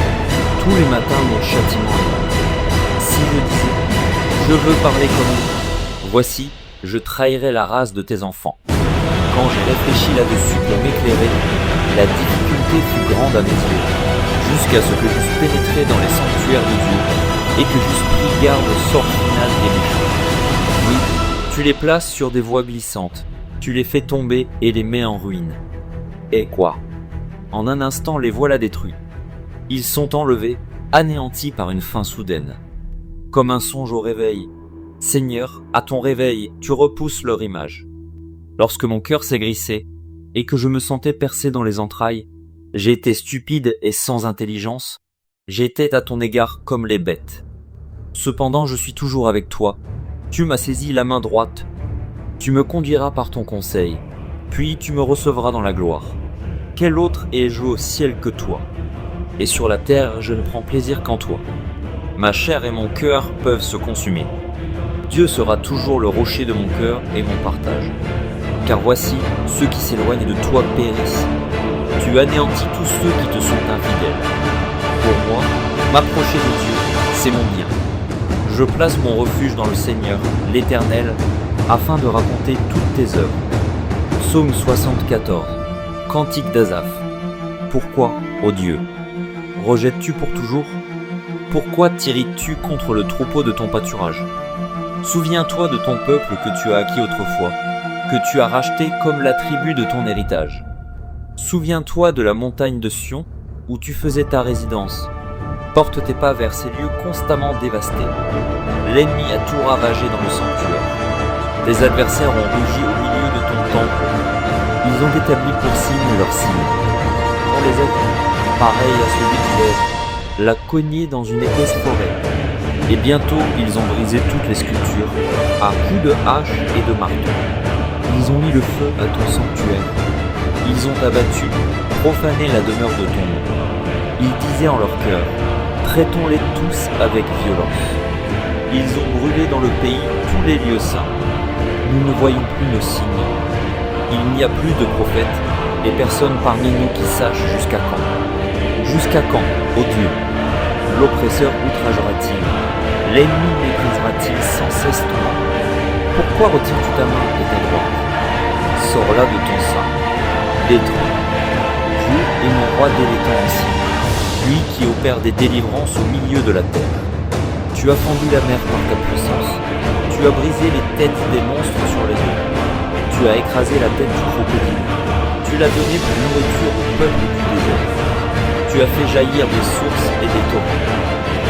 Speaker 1: Tous les matins mon châtiment est là. Si je disais, je veux parler comme lui, voici, je trahirai la race de tes enfants. Quand j'ai réfléchi là-dessus pour m'éclairer, la difficulté fut grande à mes yeux, jusqu'à ce que j'eusse pénétré dans les sanctuaires de Dieu, et que j'eusse pris garde au sort final des méchants. Oui, tu les places sur des voies glissantes, tu les fais tomber et les mets en ruine. Et quoi? En un instant les voilà détruits. Ils sont enlevés, anéantis par une fin soudaine. Comme un songe au réveil, Seigneur, à ton réveil, tu repousses leur image. Lorsque mon cœur s'aigrissait, et que je me sentais percé dans les entrailles, j'ai été stupide et sans intelligence, j'étais à ton égard comme les bêtes. Cependant je suis toujours avec toi, tu m'as saisi la main droite, tu me conduiras par ton conseil, puis tu me recevras dans la gloire. Quel autre ai-je au ciel que toi? Et sur la terre je ne prends plaisir qu'en toi. Ma chair et mon cœur peuvent se consumer. Dieu sera toujours le rocher de mon cœur et mon partage. Car voici, ceux qui s'éloignent de toi périssent. Tu anéantis tous ceux qui te sont infidèles. Pour moi, m'approcher de Dieu, c'est mon bien. Je place mon refuge dans le Seigneur, l'Éternel, afin de raconter toutes tes œuvres. Psaume 74. Cantique d'Asaph. Pourquoi, ô Dieu, rejettes-tu pour toujours? Pourquoi t'irrites-tu contre le troupeau de ton pâturage? Souviens-toi de ton peuple que tu as acquis autrefois, que tu as racheté comme la tribu de ton héritage. Souviens-toi de la montagne de Sion, où tu faisais ta résidence. Porte tes pas vers ces lieux constamment dévastés. L'ennemi a tout ravagé dans le sanctuaire. Tes adversaires ont rugi au milieu de ton temple. Ils ont établi pour signe leur signe. On les a vus, pareils à celui qui lève la cognée dans une épaisse forêt. Et bientôt, ils ont brisé toutes les sculptures, à coups de hache et de marteau. Ils ont mis le feu à ton sanctuaire. Ils ont abattu, profané la demeure de ton nom. Ils disaient en leur cœur, traitons-les tous avec violence. Ils ont brûlé dans le pays tous les lieux saints. Nous ne voyons plus nos signes. Il n'y a plus de prophètes, et personne parmi nous qui sache jusqu'à quand. Jusqu'à quand, ô Dieu? L'oppresseur outragera-t-il? L'ennemi méprisera-t-il sans cesse ton nom? Pourquoi retires-tu ta main et ta droite? Sors-la de ton sein. Détruis. Dieu est mon roi dès les temps anciens, lui qui opère des délivrances au milieu de la terre. Tu as fendu la mer par ta puissance. Tu as brisé les têtes des monstres sur les eaux. Tu as écrasé la tête du crocodile. Tu l'as donné pour nourriture au peuple du désert. Tu as fait jaillir des sources et des torrents.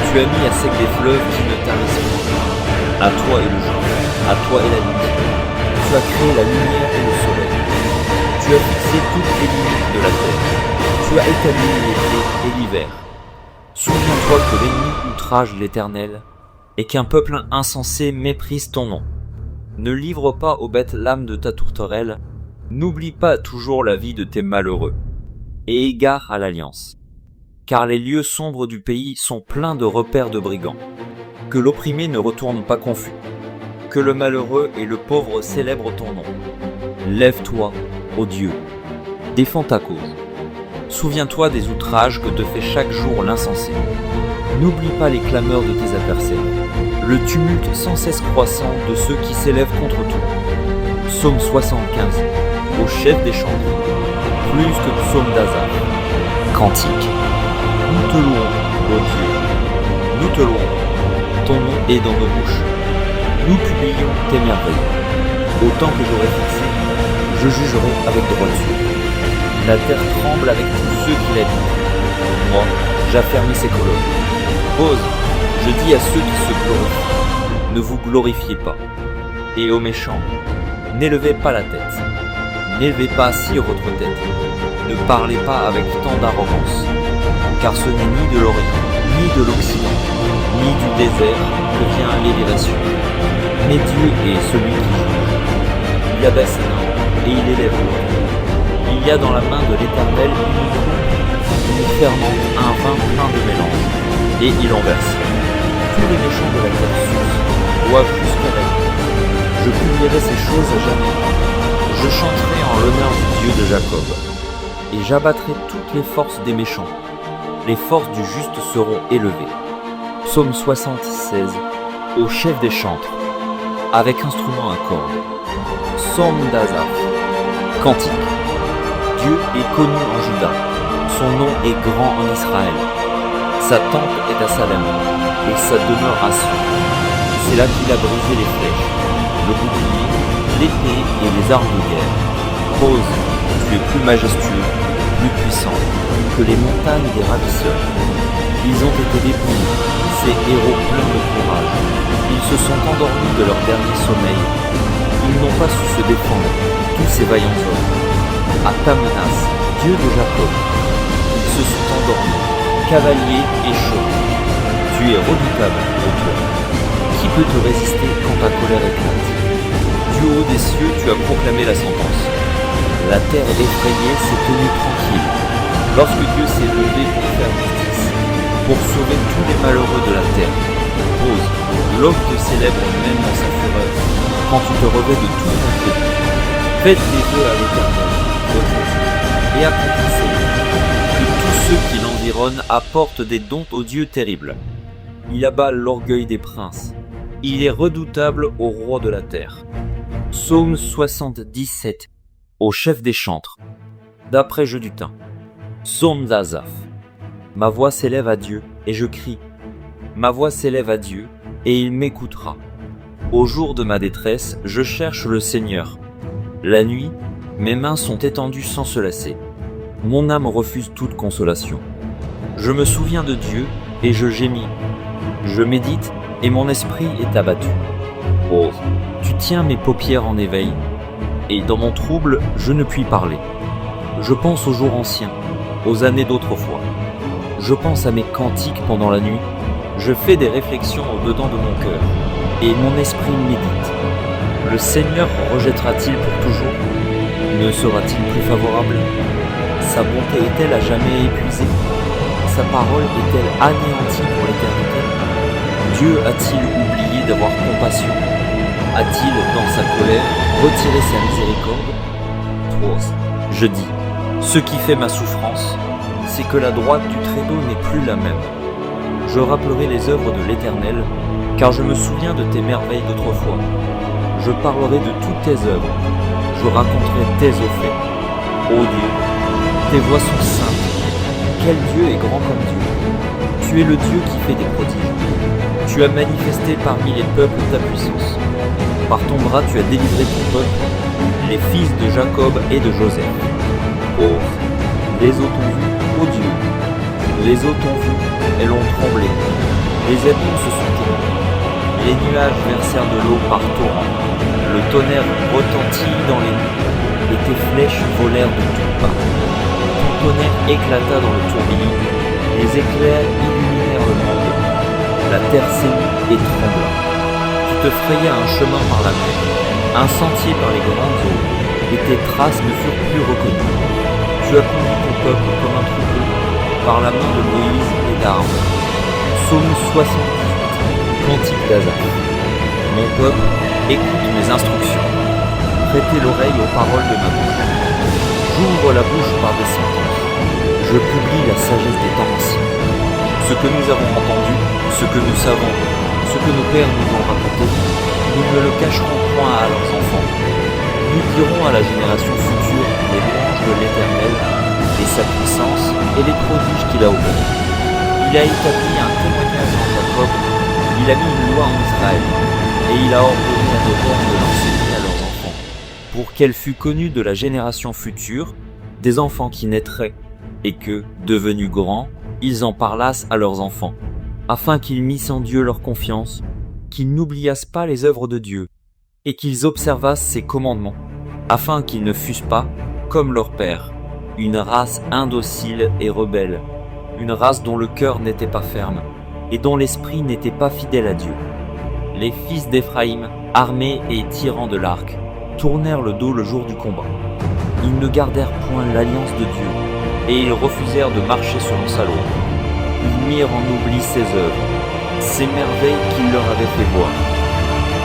Speaker 1: Tu as mis à sec des fleuves qui ne tarissent pas. À toi est le jour, à toi est la nuit. Tu as créé la lumière et le soleil. Tu as fixé toutes les limites de la terre. Tu as établi l'été et l'hiver. Souviens-toi que l'ennemi outrage l'Éternel et qu'un peuple insensé méprise ton nom. Ne livre pas aux bêtes l'âme de ta tourterelle. N'oublie pas toujours la vie de tes malheureux et égare à l'alliance. Car les lieux sombres du pays sont pleins de repères de brigands. Que l'opprimé ne retourne pas confus. Que le malheureux et le pauvre célèbrent ton nom. Lève-toi, ô Dieu, défends ta cause. Souviens-toi des outrages que te fait chaque jour l'insensé. N'oublie pas les clameurs de tes adversaires, le tumulte sans cesse croissant de ceux qui s'élèvent contre toi. Psaume 75, au chef des chanteurs, plus que psaume d'Asaph. Cantique. Nous te louons, ô Dieu, nous te louons, ton nom est dans nos bouches. Nous publions tes merveilles. Au temps que j'aurai fixé, je jugerai avec droiture. La terre tremble avec tous ceux qui l'habitent. Moi, j'affermis ses colonnes. Pause, je dis à ceux qui se glorifient, ne vous glorifiez pas. Et aux méchants, n'élevez pas la tête. N'élevez pas si votre tête. Ne parlez pas avec tant d'arrogance, car ce n'est ni de l'Orient, ni de l'Occident, ni du désert que vient l'élévation. Mais Dieu est celui qui juge. Il abaisse l'un et il élève l'autre. Il y a dans la main de l'Éternel une fermente, un vin plein de mélange, et il en verse. Tous les méchants de la terre sucent, boivent jusqu'à la nuit. Je publierai ces choses à jamais. Je chanterai en l'honneur du Dieu de Jacob, et j'abattrai toutes les forces des méchants. Les forces du juste seront élevées. Psaume 76, au chef des chantres, avec instrument à cordes. Psaume d'Asaph, cantique. Dieu est connu en Juda, son nom est grand en Israël. Sa tente est à Salem, et sa demeure à Sion. C'est là qu'il a brisé les flèches, le bouclier, l'épée et les armes de guerre. Rose, tu es plus majestueux, plus puissant que les montagnes des ravisseurs. Ils ont été dépouillés, ces héros pleins de courage. Ils se sont endormis de leur dernier sommeil. Ils n'ont pas su se défendre, tous ces vaillants hommes. À ta menace, Dieu de Jacob, ils se sont endormis, cavaliers et chevaux. Tu es redoutable, ô toi. Qui peut te résister quand ta colère éclate? Du haut des cieux, tu as proclamé la sentence. La terre effrayée s'est tenue tranquille, lorsque Dieu s'est levé pour faire justice, pour sauver tous les malheureux de la terre. Rose, l'homme te célèbre même dans sa fureur, quand tu te revais de tout ton fait. Faites des vœux à l'Éternel, votre Dieu, et accomplissez-les. Que tous ceux qui l'environnent apportent des dons au Dieu terrible. Il abat l'orgueil des princes. Il est redoutable au roi de la terre. Psaume 77, au chef des chantres, d'après Jeduthun. Psaume d'Asaph. Ma voix s'élève à Dieu, et je crie. Ma voix s'élève à Dieu, et il m'écoutera. Au jour de ma détresse, je cherche le Seigneur. La nuit, mes mains sont étendues sans se lasser. Mon âme refuse toute consolation. Je me souviens de Dieu, et je gémis. Je médite, et mon esprit est abattu. Oh, tu tiens mes paupières en éveil, et dans mon trouble, je ne puis parler. Je pense aux jours anciens, aux années d'autrefois. Je pense à mes cantiques pendant la nuit. Je fais des réflexions au-dedans de mon cœur, et mon esprit médite. Le Seigneur rejettera-t-il pour toujours? Ne sera-t-il plus favorable? Sa bonté est-elle à jamais épuisée? Sa parole est-elle anéantie pour l'éternité? Dieu a-t-il oublié d'avoir compassion? A-t-il, dans sa colère, retiré sa miséricorde? Je dis, ce qui fait ma souffrance, c'est que la droite du Très-Haut n'est plus la même. Je rappellerai les œuvres de l'Éternel, car je me souviens de tes merveilles d'autrefois. Je parlerai de toutes tes œuvres, je raconterai tes faits. Ô Dieu, tes voies sont saintes. Quel Dieu est grand comme Dieu? Tu es le Dieu qui fait des prodiges. Tu as manifesté parmi les peuples ta puissance. Par ton bras tu as délivré ton peuple, les fils de Jacob et de Joseph. Oh, les eaux t'ont vu, ô Dieu. Les eaux t'ont vu, elles ont tremblé. Les abîmes se sont émus. Les nuages versèrent de l'eau par torrents. Le tonnerre retentit dans les nuits, et tes flèches volèrent de toutes parts. Ton tonnerre éclata dans le tourbillon. Les éclairs illuminèrent le monde. La terre s'émut et trembla. Tu te frayais un chemin par la mer, un sentier par les grandes eaux, et tes traces ne furent plus reconnues. Tu as conduit ton peuple comme un troupeau, par la main de Moïse et d'Aaron. Psaume 78, cantique d'Asaph. Mon peuple, écoute mes instructions. Prêtez l'oreille aux paroles de ma bouche. J'ouvre la bouche par des sentences. Je publie la sagesse des temps anciens. Ce que nous avons entendu, ce que nous savons, ce que nos pères nous ont raconté, nous ne le cacherons point à leurs enfants. Nous dirons à la génération future les louanges de l'Éternel, et sa puissance et les prodiges qu'il a opérés. Il a établi un témoignage en Jacob, il a mis une loi en Israël, et il a ordonné à nos pères de l'enseigner à leurs enfants, pour qu'elle fût connue de la génération future, des enfants qui naîtraient, et que, devenus grands, ils en parlassent à leurs enfants, afin qu'ils missent en Dieu leur confiance, qu'ils n'oubliassent pas les œuvres de Dieu, et qu'ils observassent ses commandements, afin qu'ils ne fussent pas, comme leur père, une race indocile et rebelle, une race dont le cœur n'était pas ferme, et dont l'esprit n'était pas fidèle à Dieu. Les fils d'Éphraïm, armés et tirant de l'arc, tournèrent le dos le jour du combat. Ils ne gardèrent point l'alliance de Dieu, et ils refusèrent de marcher selon sa loi. Ils mirent en oubli ses œuvres, ses merveilles qu'il leur avait fait voir.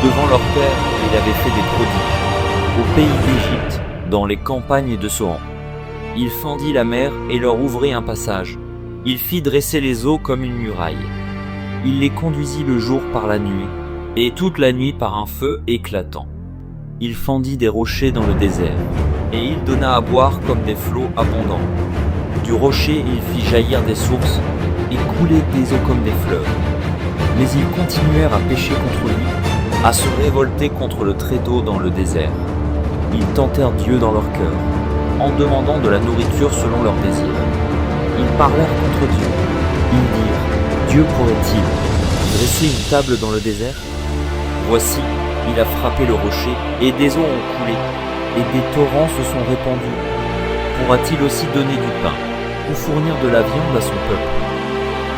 Speaker 1: Devant leur père, il avait fait des prodiges, au pays d'Égypte, dans les campagnes de Sohan. Il fendit la mer et leur ouvrit un passage. Il fit dresser les eaux comme une muraille. Il les conduisit le jour par la nuit, et toute la nuit par un feu éclatant. Il fendit des rochers dans le désert, et il donna à boire comme des flots abondants. Du rocher il fit jaillir des sources, et couler des eaux comme des fleuves. Mais ils continuèrent à pécher contre lui, à se révolter contre le Très-Haut dans le désert. Ils tentèrent Dieu dans leur cœur, en demandant de la nourriture selon leurs désirs. Ils parlèrent contre Dieu. Ils dirent, Dieu pourrait-il dresser une table dans le désert? Voici, il a frappé le rocher, et des eaux ont coulé, et des torrents se sont répandus. Pourra-t-il aussi donner du pain, ou fournir de la viande à son peuple?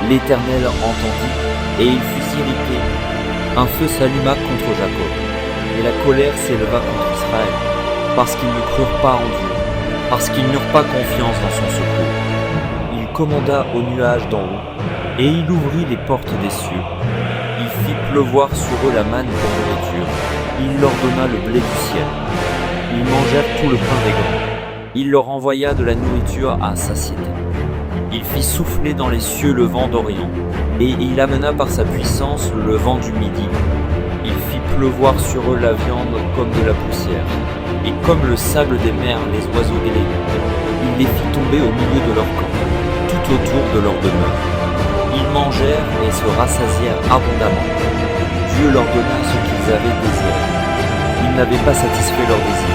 Speaker 1: L'Éternel entendit, et il fut irrité. Un feu s'alluma contre Jacob, et la colère s'éleva contre Israël, parce qu'ils ne crurent pas en Dieu, parce qu'ils n'eurent pas confiance dans son secours. Il commanda aux nuages d'en haut, et il ouvrit les portes des cieux. Il fit pleuvoir sur eux la manne pour nourriture. Il leur donna le blé du ciel. Ils mangèrent tout le pain des grands. Il leur envoya de la nourriture à satiété. Il fit souffler dans les cieux le vent d'Orient, et il amena par sa puissance le vent du Midi. Il fit pleuvoir sur eux la viande comme de la poussière, et comme le sable des mers les oiseaux élégants. Il les fit tomber au milieu de leur camp, tout autour de leur demeure. Ils mangèrent et se rassasièrent abondamment. Dieu leur donna ce qu'ils avaient désiré. Ils n'avaient pas satisfait leur désir.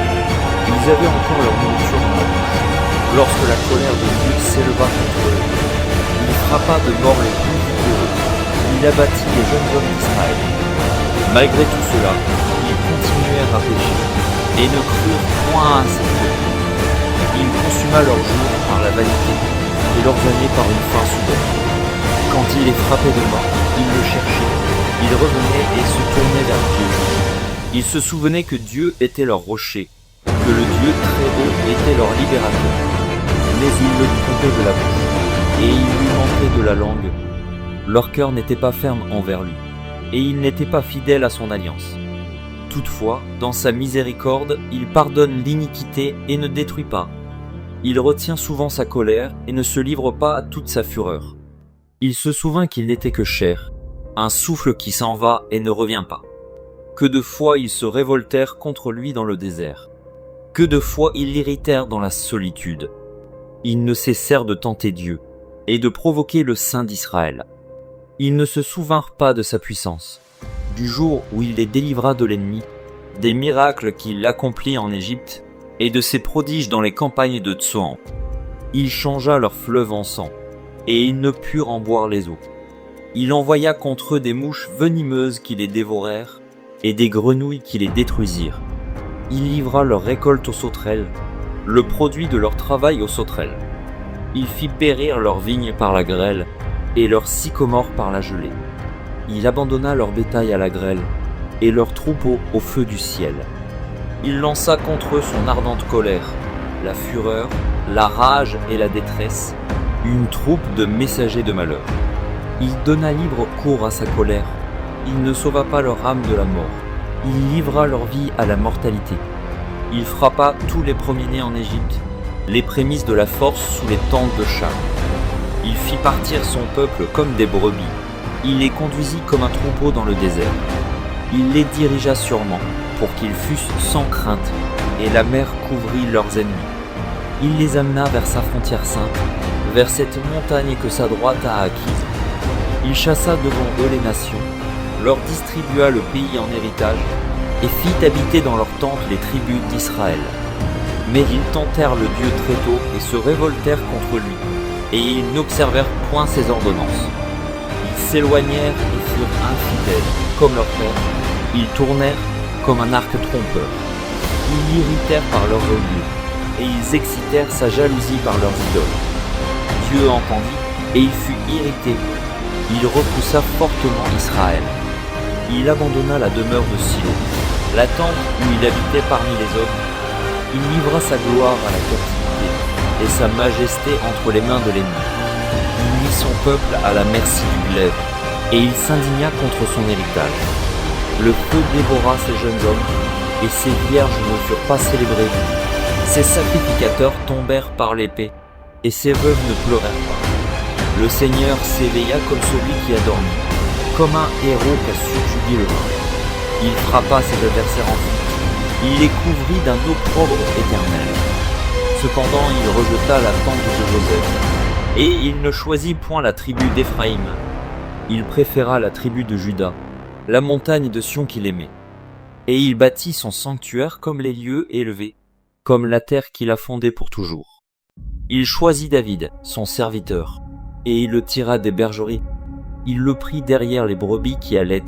Speaker 1: Ils avaient encore leur nourriture dans la bouche. Lorsque la colère de Dieu s'éleva contre eux, il frappa de mort les plus vigoureux. Il abattit les jeunes hommes d'Israël. Malgré tout cela, ils continuèrent à pécher et ne crurent point à ses propos. Il consuma leurs jours par la vanité et leurs années par une faim soudaine. Quand il les frappait de mort, ils le cherchaient, ils revenaient et se tournaient vers Dieu. Ils se souvenaient que Dieu était leur rocher, que le Dieu très haut était leur libérateur. Mais ils le trompaient de la bouche, et ils lui mentaient de la langue. Leur cœur n'était pas ferme envers lui, et ils n'étaient pas fidèles à son alliance. Toutefois, dans sa miséricorde, il pardonne l'iniquité et ne détruit pas. Il retient souvent sa colère et ne se livre pas à toute sa fureur. Il se souvint qu'il n'était que chair, un souffle qui s'en va et ne revient pas. Que de fois ils se révoltèrent contre lui dans le désert. Que de fois ils l'irritèrent dans la solitude. Ils ne cessèrent de tenter Dieu et de provoquer le Saint d'Israël. Ils ne se souvinrent pas de sa puissance, du jour où il les délivra de l'ennemi, des miracles qu'il accomplit en Égypte et de ses prodiges dans les campagnes de Tsoan. Il changea leur fleuve en sang, et ils ne purent en boire les eaux. Il envoya contre eux des mouches venimeuses qui les dévorèrent, et des grenouilles qui les détruisirent. Il livra leur récolte aux sauterelles, le produit de leur travail aux sauterelles. Il fit périr leurs vignes par la grêle, et leurs sycomores par la gelée. Il abandonna leur bétail à la grêle, et leurs troupeaux au feu du ciel. Il lança contre eux son ardente colère, la fureur, la rage et la détresse, une troupe de messagers de malheur. Il donna libre cours à sa colère. Il ne sauva pas leur âme de la mort. Il livra leur vie à la mortalité. Il frappa tous les premiers-nés en Égypte, les prémices de la force sous les tentes de chars. Il fit partir son peuple comme des brebis. Il les conduisit comme un troupeau dans le désert. Il les dirigea sûrement, pour qu'ils fussent sans crainte, et la mer couvrit leurs ennemis. Il les amena vers sa frontière sainte, vers cette montagne que sa droite a acquise. Il chassa devant eux les nations, leur distribua le pays en héritage, et fit habiter dans leurs tentes les tribus d'Israël. Mais ils tentèrent le Dieu très tôt et se révoltèrent contre lui, et ils n'observèrent point ses ordonnances. Ils s'éloignèrent et furent infidèles, comme leur père. Ils tournèrent comme un arc trompeur. Ils l'irritèrent par leur orgueil, et ils excitèrent sa jalousie par leurs idoles. Dieu entendit, et il fut irrité. Il repoussa fortement Israël. Il abandonna la demeure de Silo, la tente où il habitait parmi les hommes. Il livra sa gloire à la captivité, et sa majesté entre les mains de l'ennemi. Il mit son peuple à la merci du glaive, et il s'indigna contre son héritage. Le feu dévora ses jeunes hommes, et ses vierges ne furent pas célébrées. Ses sacrificateurs tombèrent par l'épée, et ses veuves ne pleurèrent pas. Le Seigneur s'éveilla comme celui qui a dormi, comme un héros qui a subjugué le mal. Il frappa ses adversaires en fuite. Il les couvrit d'un opprobre éternel. Cependant, il rejeta la tente de Joseph, et il ne choisit point la tribu d'Éphraïm. Il préféra la tribu de Juda, la montagne de Sion qu'il aimait. Et il bâtit son sanctuaire comme les lieux élevés, comme la terre qu'il a fondée pour toujours. Il choisit David, son serviteur, et il le tira des bergeries. Il le prit derrière les brebis qui allaient,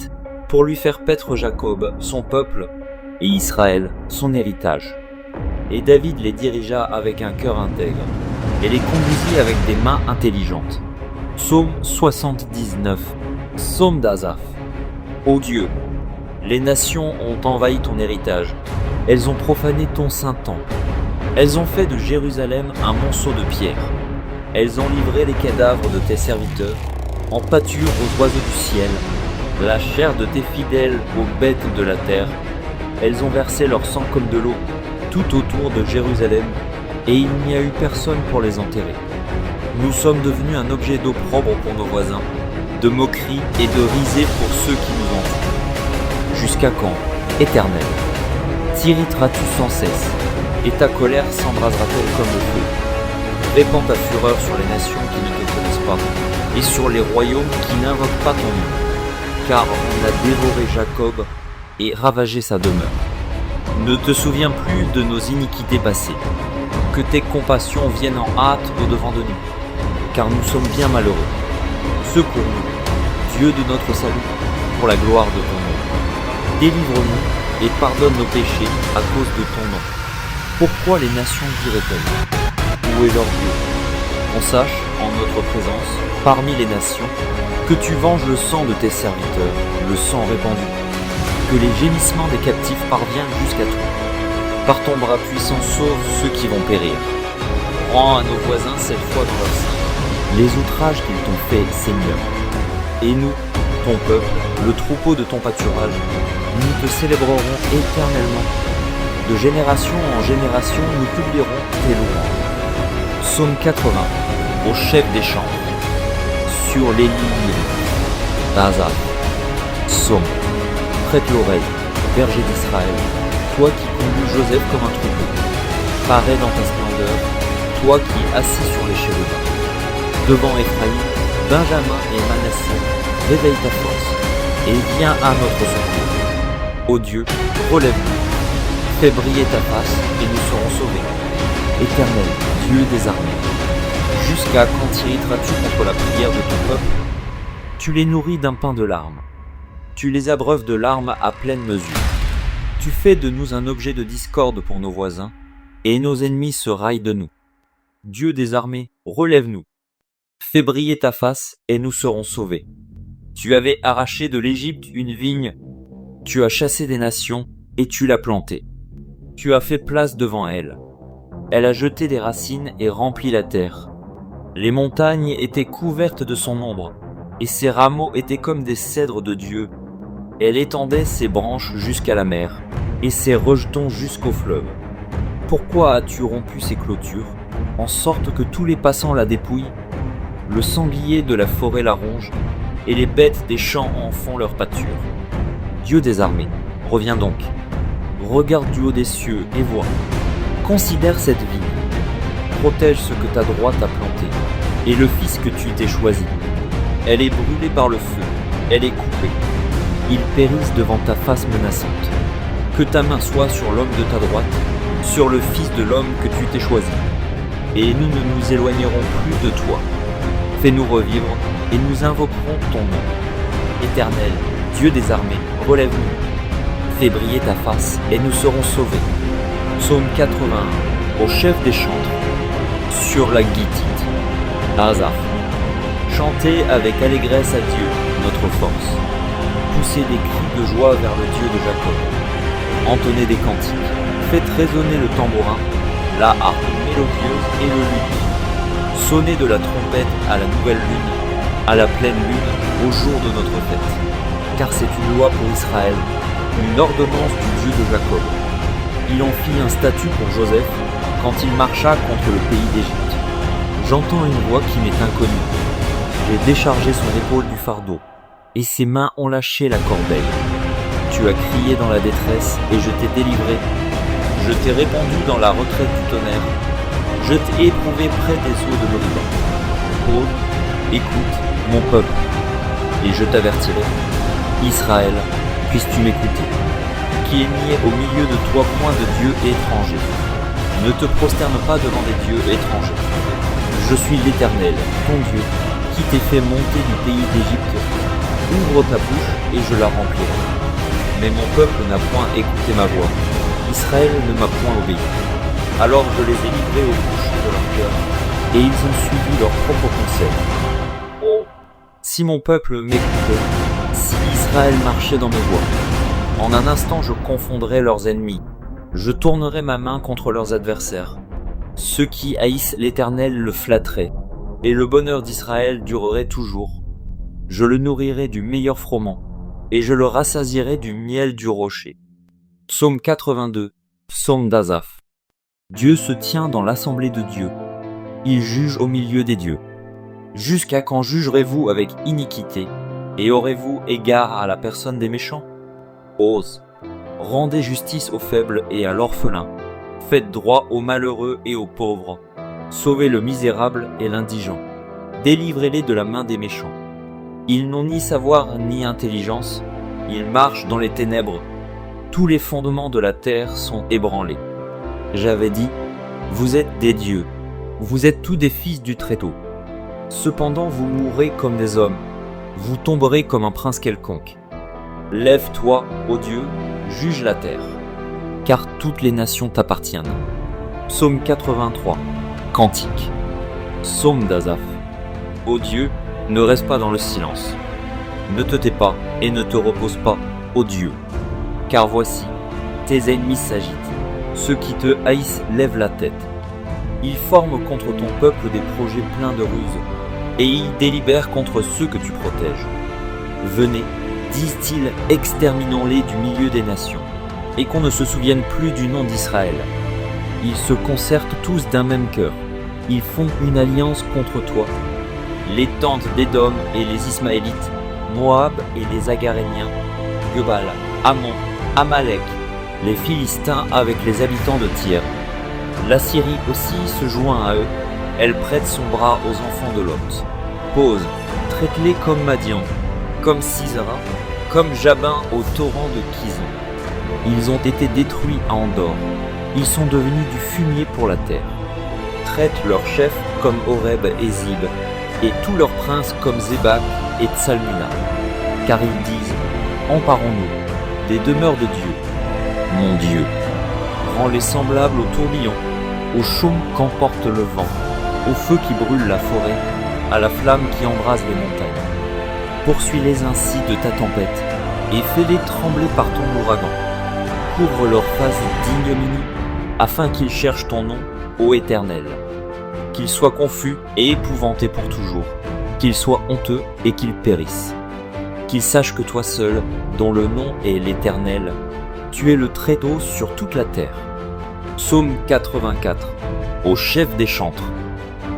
Speaker 1: pour lui faire paître Jacob, son peuple, et Israël, son héritage. Et David les dirigea avec un cœur intègre, et les conduisit avec des mains intelligentes. Psaume 79. Psaume d'Asaph. Ô Dieu, les nations ont envahi ton héritage, elles ont profané ton saint temple. Elles ont fait de Jérusalem un monceau de pierre. Elles ont livré les cadavres de tes serviteurs en pâture aux oiseaux du ciel, la chair de tes fidèles aux bêtes de la terre. Elles ont versé leur sang comme de l'eau tout autour de Jérusalem, et il n'y a eu personne pour les enterrer. Nous sommes devenus un objet d'opprobre pour nos voisins, de moquerie et de risée pour ceux qui nous entourent. Jusqu'à quand, Éternel, t'irriteras-tu sans cesse, et ta colère s'embrasera-t-elle comme le feu? Répands ta fureur sur les nations qui ne te connaissent pas, et sur les royaumes qui n'invoquent pas ton nom, car on a dévoré Jacob et ravagé sa demeure. Ne te souviens plus de nos iniquités passées, que tes compassions viennent en hâte au-devant de nous, car nous sommes bien malheureux. Secours-nous, Dieu de notre salut, pour la gloire de ton nom. Délivre-nous et pardonne nos péchés à cause de ton nom. Pourquoi les nations diraient-elles: où est leur Dieu? On sache, en notre présence, parmi les nations, que tu venges le sang de tes serviteurs, le sang répandu, que les gémissements des captifs parviennent jusqu'à toi. Par ton bras puissant, sauve ceux qui vont périr. Rends à nos voisins cette fois dans leur sein les outrages qu'ils t'ont fait, Seigneur. Et nous, ton peuple, le troupeau de ton pâturage, nous te célébrerons éternellement. De génération en génération, nous publierons tes louanges. Psaume 80, au chef des chants, sur les lignes d'Asaph. Psaume, prête l'oreille, berger d'Israël, toi qui conduis Joseph comme un troupeau. Parais dans ta splendeur, toi qui assis sur les chérubins. Devant Éphraïm, Benjamin et Manassé, réveille ta force, et viens à notre secours. Ô Dieu, relève-nous, fais briller ta face, et nous serons sauvés. Éternel, Dieu des armées, jusqu'à quand t'irriteras-tu contre la prière de ton peuple? Tu les nourris d'un pain de larmes, tu les abreuves de larmes à pleine mesure. Tu fais de nous un objet de discorde pour nos voisins, et nos ennemis se raillent de nous. Dieu des armées, relève-nous. Fais briller ta face, et nous serons sauvés. Tu avais arraché de l'Égypte une vigne, tu as chassé des nations, et tu l'as plantée. Tu as fait place devant elle. Elle a jeté des racines et rempli la terre. Les montagnes étaient couvertes de son ombre, et ses rameaux étaient comme des cèdres de Dieu. Elle étendait ses branches jusqu'à la mer, et ses rejetons jusqu'au fleuve. Pourquoi as-tu rompu ses clôtures, en sorte que tous les passants la dépouillent? Le sanglier de la forêt la ronge, et les bêtes des champs en font leur pâture. Dieu des armées, reviens donc. Regarde du haut des cieux et vois. Considère cette vigne. Protège ce que ta droite a planté, et le fils que tu t'es choisi. Elle est brûlée par le feu, elle est coupée. Ils périssent devant ta face menaçante. Que ta main soit sur l'homme de ta droite, sur le fils de l'homme que tu t'es choisi. Et nous ne nous éloignerons plus de toi. Fais-nous revivre, et nous invoquerons ton nom. Éternel, Dieu des armées, relève-nous. Fais briller ta face, et nous serons sauvés. Psaume 81, au chef des chantres, sur la guitite, Asaph. Chantez avec allégresse à Dieu, notre force. Poussez des cris de joie vers le Dieu de Jacob. Entonnez des cantiques, faites résonner le tambourin, la harpe mélodieuse et le luth. Sonnez de la trompette à la nouvelle lune, à la pleine lune, au jour de notre fête. Car c'est une loi pour Israël, une ordonnance du Dieu de Jacob. Il en fit un statut pour Joseph quand il marcha contre le pays d'Égypte. J'entends une voix qui m'est inconnue. J'ai déchargé son épaule du fardeau, et ses mains ont lâché la corbeille. Tu as crié dans la détresse, et je t'ai délivré. Je t'ai répondu dans la retraite du tonnerre. Je t'ai éprouvé près des eaux de l'Orient. Oh, écoute, mon peuple, et je t'avertirai. Israël, puisses-tu m'écouter, qui est nié au milieu de toi point de dieu étranger. Ne te prosterne pas devant des dieux étrangers. Je suis l'Éternel, ton Dieu, qui t'ai fait monter du pays d'Égypte. Ouvre ta bouche et je la remplirai. Mais mon peuple n'a point écouté ma voix. Israël ne m'a point obéi. Alors je les ai livrés aux bouches de leur cœur, et ils ont suivi leurs propres conseils. Oh, si mon peuple m'écoutait, si Israël marchait dans mes voies, en un instant je confondrais leurs ennemis. Je tournerais ma main contre leurs adversaires. Ceux qui haïssent l'Éternel le flatteraient, et le bonheur d'Israël durerait toujours. Je le nourrirai du meilleur froment, et je le rassasierai du miel du rocher. Psaume 82, psaume d'Asaph. Dieu se tient dans l'assemblée de Dieu. Il juge au milieu des dieux. Jusqu'à quand jugerez-vous avec iniquité, et aurez-vous égard à la personne des méchants? Ose, rendez justice aux faibles et à l'orphelin. Faites droit aux malheureux et aux pauvres. Sauvez le misérable et l'indigent. Délivrez-les de la main des méchants. Ils n'ont ni savoir ni intelligence. Ils marchent dans les ténèbres. Tous les fondements de la terre sont ébranlés. J'avais dit, vous êtes des dieux. Vous êtes tous des fils du Très-Haut. Cependant vous mourrez comme des hommes. Vous tomberez comme un prince quelconque. Lève-toi, ô Dieu, juge la terre, car toutes les nations t'appartiennent. Psaume 83, Cantique. Psaume d'Asaph. Ô Dieu, ne reste pas dans le silence. Ne te tais pas et ne te repose pas, ô Dieu. Car voici, tes ennemis s'agitent. Ceux qui te haïssent lèvent la tête. Ils forment contre ton peuple des projets pleins de ruses, et ils délibèrent contre ceux que tu protèges. Venez, disent-ils, exterminons-les du milieu des nations, et qu'on ne se souvienne plus du nom d'Israël. Ils se concertent tous d'un même cœur. Ils font une alliance contre toi. Les tentes d'Édom et les Ismaélites, Moab et les Agaréniens, Gebal, Ammon, Amalek, les Philistins avec les habitants de Tyr. La Syrie aussi se joint à eux. Elle prête son bras aux enfants de Lot. Pose, traite-les comme Madian, comme Sisera, comme Jabin au torrent de Kison. Ils ont été détruits à Endor. Ils sont devenus du fumier pour la terre. Traite leurs chefs comme Horeb et Zib, et tous leurs princes comme Zébak et Tsalmuna. Car ils disent, emparons-nous des demeures de Dieu. Mon Dieu, rends-les semblables au tourbillon, au chaume qu'emporte le vent, au feu qui brûle la forêt, à la flamme qui embrase les montagnes. Poursuis-les ainsi de ta tempête, et fais-les trembler par ton ouragan. Couvre leur face d'ignominie, afin qu'ils cherchent ton nom, ô Éternel. Qu'ils soient confus et épouvantés pour toujours, qu'ils soient honteux et qu'ils périssent. Qu'ils sachent que toi seul, dont le nom est l'Éternel, tu es le Très-Haut sur toute la terre. Psaume 84, au chef des chantres,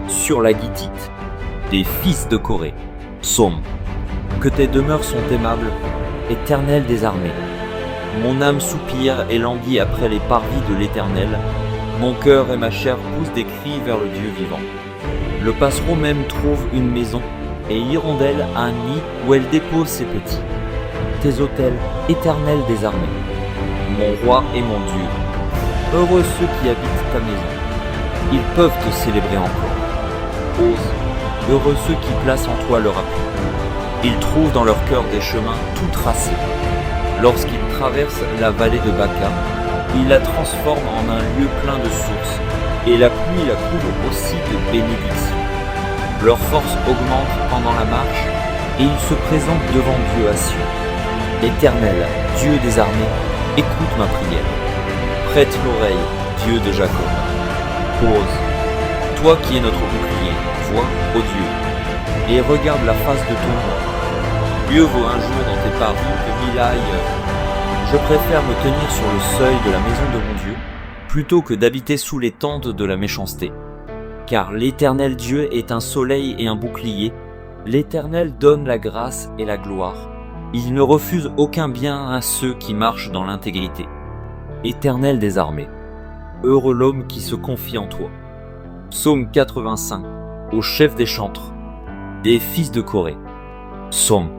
Speaker 1: sur la guitite, des fils de Corée. Psaume. Que tes demeures sont aimables, Éternel des armées. Mon âme soupire et languit après les parvis de l'Éternel. Mon cœur et ma chair poussent des cris vers le Dieu vivant. Le passereau même trouve une maison, et l'hirondelle un nid où elle dépose ses petits. Tes autels, Éternel des armées, mon roi et mon Dieu. Heureux ceux qui habitent ta maison. Ils peuvent te célébrer encore. Ose, heureux ceux qui placent en toi leur appui. Ils trouvent dans leur cœur des chemins tout tracés. Lorsqu'ils traversent la vallée de Baca, Il la transforme en un lieu plein de sources, et la pluie la couvre aussi de bénédictions. Leur force augmente pendant la marche, et ils se présentent devant Dieu à Sion. Éternel, Dieu des armées, écoute ma prière. Prête l'oreille, Dieu de Jacob. Pose, toi qui es notre bouclier, vois, ô Dieu, et regarde la face de ton nom. Mieux vaut un jour dans tes paris que 1000 ailleurs. Je préfère me tenir sur le seuil de la maison de mon Dieu, plutôt que d'habiter sous les tentes de la méchanceté. Car l'Éternel Dieu est un soleil et un bouclier, l'Éternel donne la grâce et la gloire. Il ne refuse aucun bien à ceux qui marchent dans l'intégrité. Éternel des armées, heureux l'homme qui se confie en toi. Psaume 85, au chef des chantres, des fils de Corée. Psaume.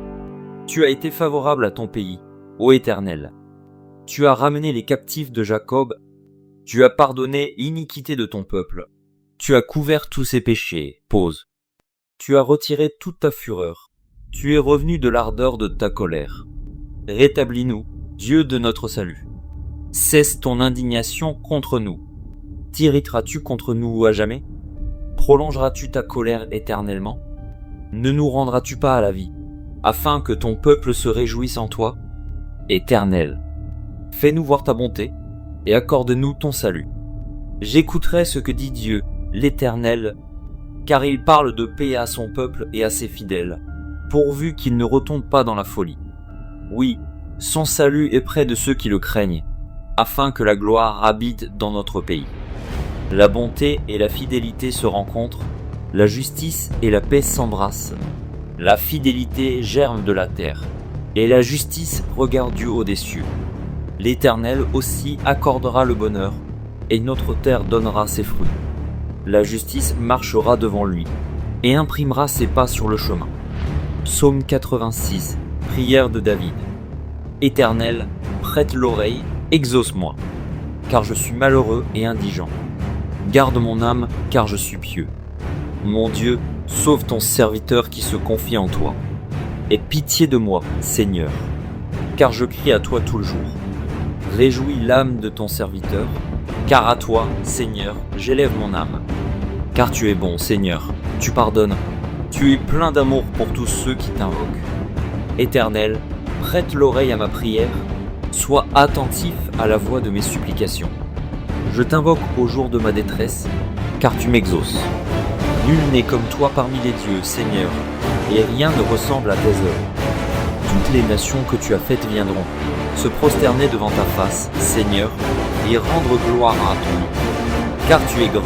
Speaker 1: Tu as été favorable à ton pays, ô Éternel. Tu as ramené les captifs de Jacob, tu as pardonné l'iniquité de ton peuple. Tu as couvert tous ses péchés. Pause. Tu as retiré toute ta fureur. Tu es revenu de l'ardeur de ta colère. Rétablis-nous, Dieu de notre salut. Cesse ton indignation contre nous. T'irriteras-tu contre nous à jamais? Prolongeras-tu ta colère éternellement? Ne nous rendras-tu pas à la vie, afin que ton peuple se réjouisse en toi? Éternel, fais-nous voir ta bonté, et accorde-nous ton salut. J'écouterai ce que dit Dieu, l'Éternel, car il parle de paix à son peuple et à ses fidèles, pourvu qu'il ne retombe pas dans la folie. Oui, son salut est près de ceux qui le craignent, afin que la gloire habite dans notre pays. La bonté et la fidélité se rencontrent, la justice et la paix s'embrassent. La fidélité germe de la terre, et la justice regarde du haut des cieux. L'Éternel aussi accordera le bonheur, et notre terre donnera ses fruits. La justice marchera devant lui, et imprimera ses pas sur le chemin. Psaume 86, prière de David. Éternel, prête l'oreille, exauce-moi, car je suis malheureux et indigent. Garde mon âme, car je suis pieux. Mon Dieu, sauve ton serviteur qui se confie en toi. Aie pitié de moi, Seigneur, car je crie à toi tout le jour. Réjouis l'âme de ton serviteur, car à toi, Seigneur, j'élève mon âme. Car tu es bon, Seigneur, tu pardonnes, tu es plein d'amour pour tous ceux qui t'invoquent. Éternel, prête l'oreille à ma prière, sois attentif à la voix de mes supplications. Je t'invoque au jour de ma détresse, car tu m'exauces. Nul n'est comme toi parmi les dieux, Seigneur, et rien ne ressemble à tes œuvres. Toutes les nations que tu as faites viendront se prosterner devant ta face, Seigneur, et rendre gloire à ton nom. Car tu es grand,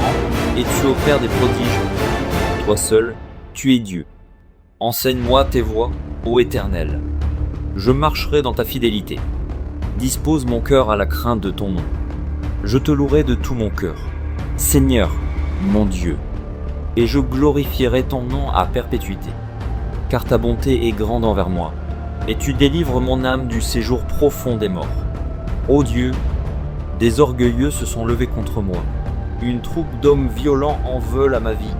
Speaker 1: et tu opères des prodiges. Toi seul, tu es Dieu. Enseigne-moi tes voies, ô Éternel. Je marcherai dans ta fidélité. Dispose mon cœur à la crainte de ton nom. Je te louerai de tout mon cœur. Seigneur, mon Dieu, et je glorifierai ton nom à perpétuité. Car ta bonté est grande envers moi, et tu délivres mon âme du séjour profond des morts. Ô Dieu, des orgueilleux se sont levés contre moi. Une troupe d'hommes violents en veulent à ma vie.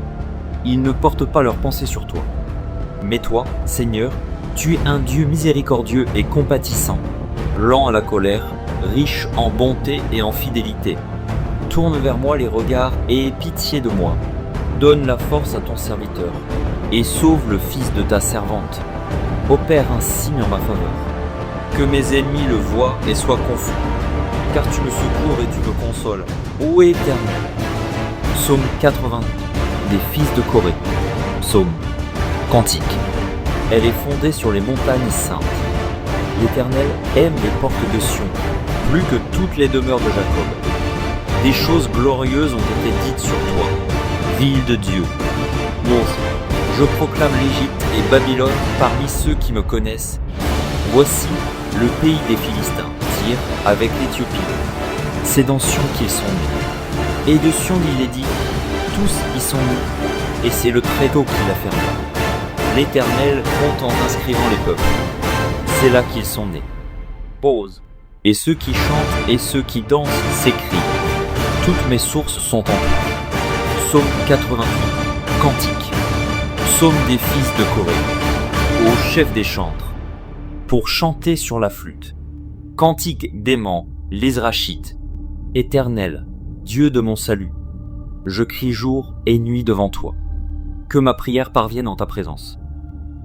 Speaker 1: Ils ne portent pas leurs pensées sur toi. Mais toi, Seigneur, tu es un Dieu miséricordieux et compatissant, lent à la colère, riche en bonté et en fidélité. Tourne vers moi les regards et aie pitié de moi. Donne la force à ton serviteur, et sauve le fils de ta servante. Opère un signe en ma faveur. Que mes ennemis le voient et soient confus, car tu me secours et tu me consoles, ô Éternel. Psaume 80, des fils de Corée. Psaume. Cantique. Elle est fondée sur les montagnes saintes. L'Éternel aime les portes de Sion, plus que toutes les demeures de Jacob. Des choses glorieuses ont été dites sur toi, ville de Dieu. Je proclame l'Égypte et Babylone parmi ceux qui me connaissent. Voici le pays des Philistins, Tyr avec l'Éthiopie. C'est dans Sion qu'ils sont nés. Et de Sion il est dit, tous y sont nés, et c'est le Très-Haut qui l'a fait roi. L'Éternel compte en inscrivant les peuples. C'est là qu'ils sont nés. Pause. Et ceux qui chantent et ceux qui dansent s'écrient. Toutes mes sources sont en toi. Psaume 88. Cantique. Psaume des fils de Corée. Au chef des chantres. Pour chanter sur la flûte. Cantique d'aimant, l'Ezrachite. Éternel, Dieu de mon salut, je crie jour et nuit devant toi. Que ma prière parvienne en ta présence.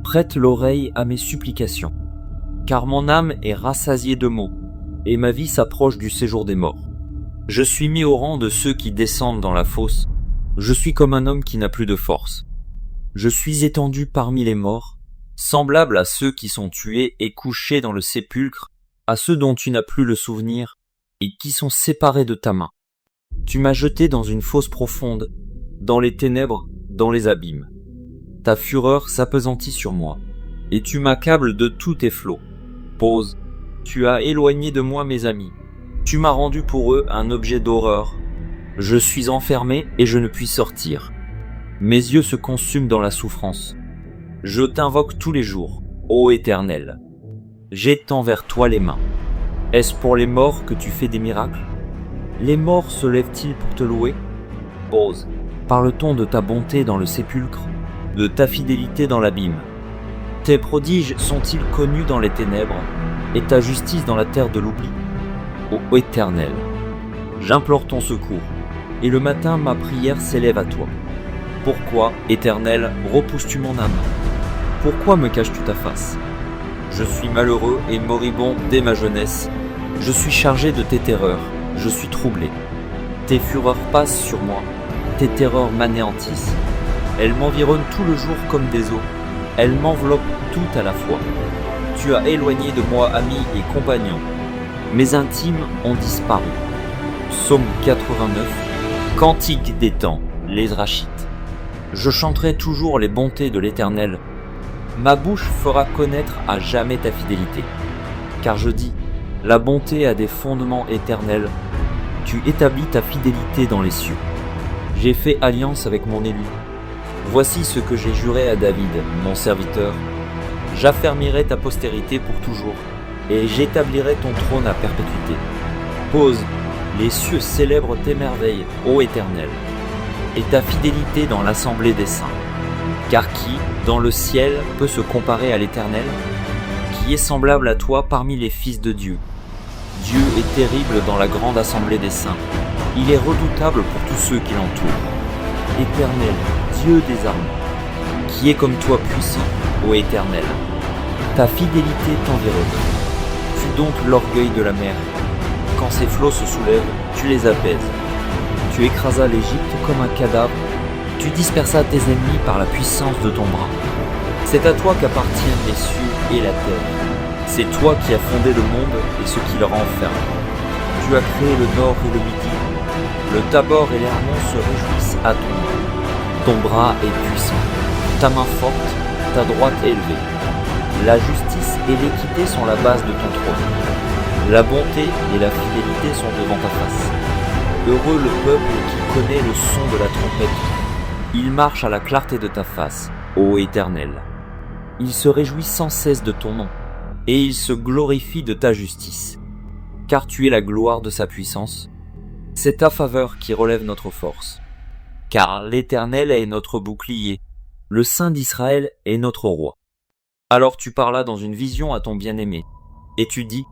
Speaker 1: Prête l'oreille à mes supplications, car mon âme est rassasiée de maux, et ma vie s'approche du séjour des morts. Je suis mis au rang de ceux qui descendent dans la fosse. Je suis comme un homme qui n'a plus de force. Je suis étendu parmi les morts, semblable à ceux qui sont tués et couchés dans le sépulcre, à ceux dont tu n'as plus le souvenir et qui sont séparés de ta main. Tu m'as jeté dans une fosse profonde, dans les ténèbres, dans les abîmes. Ta fureur s'appesantit sur moi, et tu m'accables de tous tes flots. Pause. Tu as éloigné de moi mes amis. Tu m'as rendu pour eux un objet d'horreur. Je suis enfermé et je ne puis sortir. Mes yeux se consument dans la souffrance. Je t'invoque tous les jours, ô Éternel. J'étends vers toi les mains. Est-ce pour les morts que tu fais des miracles? Les morts se lèvent-ils pour te louer? Pause. Parle-t-on de ta bonté dans le sépulcre, de ta fidélité dans l'abîme? Tes prodiges sont-ils connus dans les ténèbres, et ta justice dans la terre de l'oubli? Ô Éternel, j'implore ton secours, et le matin ma prière s'élève à toi. Pourquoi, Éternel, repousses-tu mon âme? Pourquoi me caches-tu ta face? Je suis malheureux et moribond dès ma jeunesse. Je suis chargé de tes terreurs, je suis troublé. Tes fureurs passent sur moi, tes terreurs m'anéantissent. Elles m'environnent tout le jour comme des eaux. Elles m'enveloppent tout à la fois. Tu as éloigné de moi amis et compagnons. Mes intimes ont disparu. Psaume 89. Cantique des temps, l'Ezrachite. Je chanterai toujours les bontés de l'Éternel. Ma bouche fera connaître à jamais ta fidélité. Car je dis, la bonté a des fondements éternels. Tu établis ta fidélité dans les cieux. J'ai fait alliance avec mon élu. Voici ce que j'ai juré à David, mon serviteur. J'affermirai ta postérité pour toujours, et j'établirai ton trône à perpétuité. Pause. Les cieux célèbrent tes merveilles, ô Éternel, et ta fidélité dans l'assemblée des saints. Car qui, dans le ciel, peut se comparer à l'Éternel? Qui est semblable à toi parmi les fils de Dieu? Dieu est terrible dans la grande assemblée des saints. Il est redoutable pour tous ceux qui l'entourent. Éternel, Dieu des armées, qui est comme toi puissant, ô Éternel. Ta fidélité t'environne. Tu domptes l'orgueil de la mer. Quand ses flots se soulèvent, tu les apaises. Tu écrasas l'Égypte comme un cadavre. Tu dispersas tes ennemis par la puissance de ton bras. C'est à toi qu'appartiennent les cieux et la terre. C'est toi qui as fondé le monde et ce qui le renferme. Tu as créé le nord et le midi. Le Tabor et l'Hermon se réjouissent à ton nom. Ton bras est puissant, ta main forte, ta droite élevée. La justice et l'équité sont la base de ton trône. La bonté et la fidélité sont devant ta face. Heureux le peuple qui connaît le son de la trompette. Il marche à la clarté de ta face, ô Éternel. Il se réjouit sans cesse de ton nom, et il se glorifie de ta justice. Car tu es la gloire de sa puissance. C'est ta faveur qui relève notre force. Car l'Éternel est notre bouclier, le Saint d'Israël est notre roi. Alors tu parlas dans une vision à ton bien-aimé, et tu dis,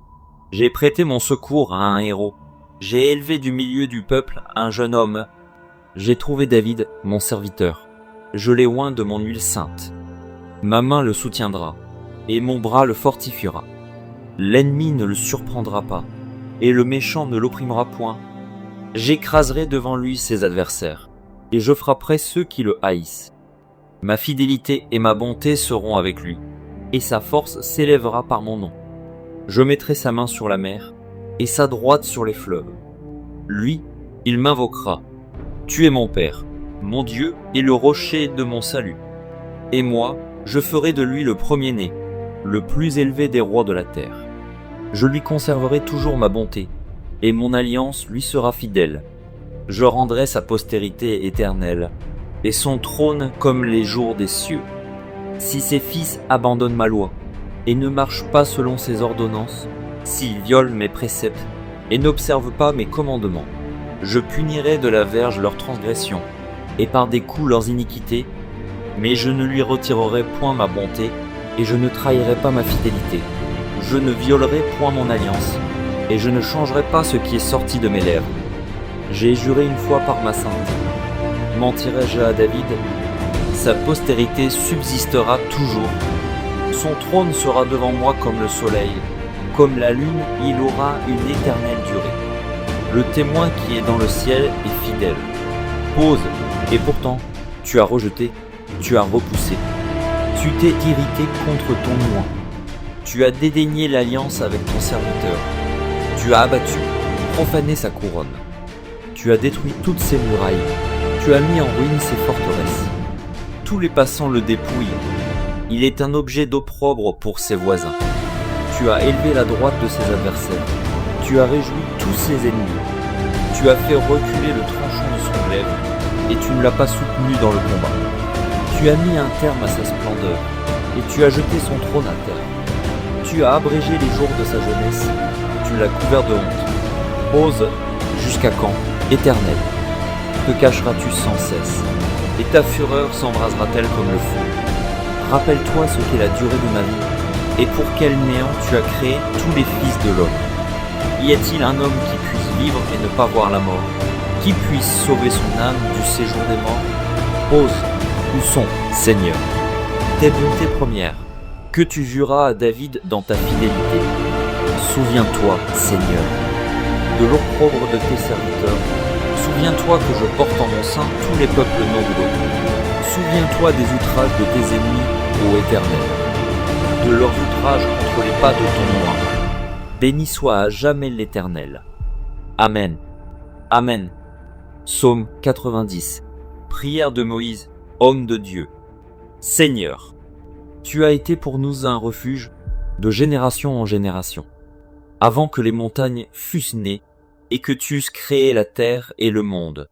Speaker 1: j'ai prêté mon secours à un héros, j'ai élevé du milieu du peuple un jeune homme, j'ai trouvé David, mon serviteur, je l'ai oint de mon huile sainte. Ma main le soutiendra, et mon bras le fortifiera. L'ennemi ne le surprendra pas, et le méchant ne l'opprimera point. J'écraserai devant lui ses adversaires, et je frapperai ceux qui le haïssent. Ma fidélité et ma bonté seront avec lui, et sa force s'élèvera par mon nom. Je mettrai sa main sur la mer, et sa droite sur les fleuves. Lui, il m'invoquera. Tu es mon Père, mon Dieu et le rocher de mon salut. Et moi, je ferai de lui le premier-né, le plus élevé des rois de la terre. Je lui conserverai toujours ma bonté, et mon alliance lui sera fidèle. Je rendrai sa postérité éternelle, et son trône comme les jours des cieux. Si ses fils abandonnent ma loi, et ne marchent pas selon ses ordonnances, s'ils violent mes préceptes, et n'observent pas mes commandements, je punirai de la verge leurs transgressions, et par des coups leurs iniquités, mais je ne lui retirerai point ma bonté, et je ne trahirai pas ma fidélité. Je ne violerai point mon alliance, et je ne changerai pas ce qui est sorti de mes lèvres. J'ai juré une fois par ma sainte. Mentirai-je à David? Sa postérité subsistera toujours. Son trône sera devant moi comme le soleil. Comme la lune, il aura une éternelle durée. Le témoin qui est dans le ciel est fidèle. Pause. Et pourtant, tu as rejeté, tu as repoussé. Tu t'es irrité contre ton oint. Tu as dédaigné l'alliance avec ton serviteur. Tu as abattu, profané sa couronne. Tu as détruit toutes ses murailles. Tu as mis en ruine ses forteresses. Tous les passants le dépouillent. Il est un objet d'opprobre pour ses voisins. Tu as élevé la droite de ses adversaires. Tu as réjoui tous ses ennemis. Tu as fait reculer le tranchant de son glaive, et tu ne l'as pas soutenu dans le combat. Tu as mis un terme à sa splendeur, et tu as jeté son trône à terre. Tu as abrégé les jours de sa jeunesse, tu l'as couvert de honte. Ose, jusqu'à quand, Éternel? Te cacheras-tu sans cesse, et ta fureur s'embrasera-t-elle comme le feu? Rappelle-toi ce qu'est la durée de ma vie, et pour quel néant tu as créé tous les fils de l'homme. Y a-t-il un homme qui puisse vivre et ne pas voir la mort, qui puisse sauver son âme du séjour des morts? Ose, où sont, Seigneur, tes bontés premières, que tu juras à David dans ta fidélité? Souviens-toi, Seigneur, de l'opprobre de tes serviteurs. Souviens-toi que je porte en mon sein tous les peuples nombreux. Souviens-toi des outrages de tes ennemis, ô Éternel, de leurs outrages contre les pas de ton oint. Béni soit à jamais l'Éternel. Amen. Amen. Psaume 90. Prière de Moïse, homme de Dieu. Seigneur, tu as été pour nous un refuge de génération en génération, avant que les montagnes fussent nées et que tu eusses créé la terre et le monde.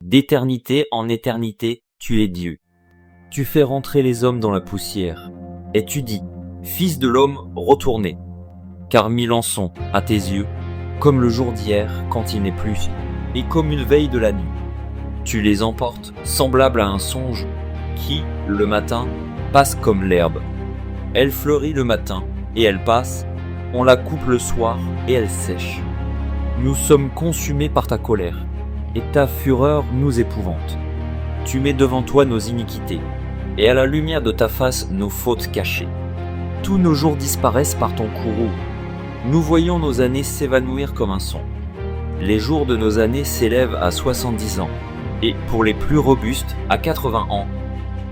Speaker 1: D'éternité en éternité, tu es Dieu. Tu fais rentrer les hommes dans la poussière, et tu dis, Fils de l'homme, retournez. Car mille ans sont, à tes yeux, comme le jour d'hier quand il n'est plus, et comme une veille de la nuit. Tu les emportes, semblables à un songe, qui, le matin, passe comme l'herbe. Elle fleurit le matin, et elle passe, on la coupe le soir, et elle sèche. Nous sommes consumés par ta colère, et ta fureur nous épouvante. Tu mets devant toi nos iniquités, et à la lumière de ta face nos fautes cachées. Tous nos jours disparaissent par ton courroux. Nous voyons nos années s'évanouir comme un son. Les jours de nos années s'élèvent à 70 ans, et pour les plus robustes, à 80 ans.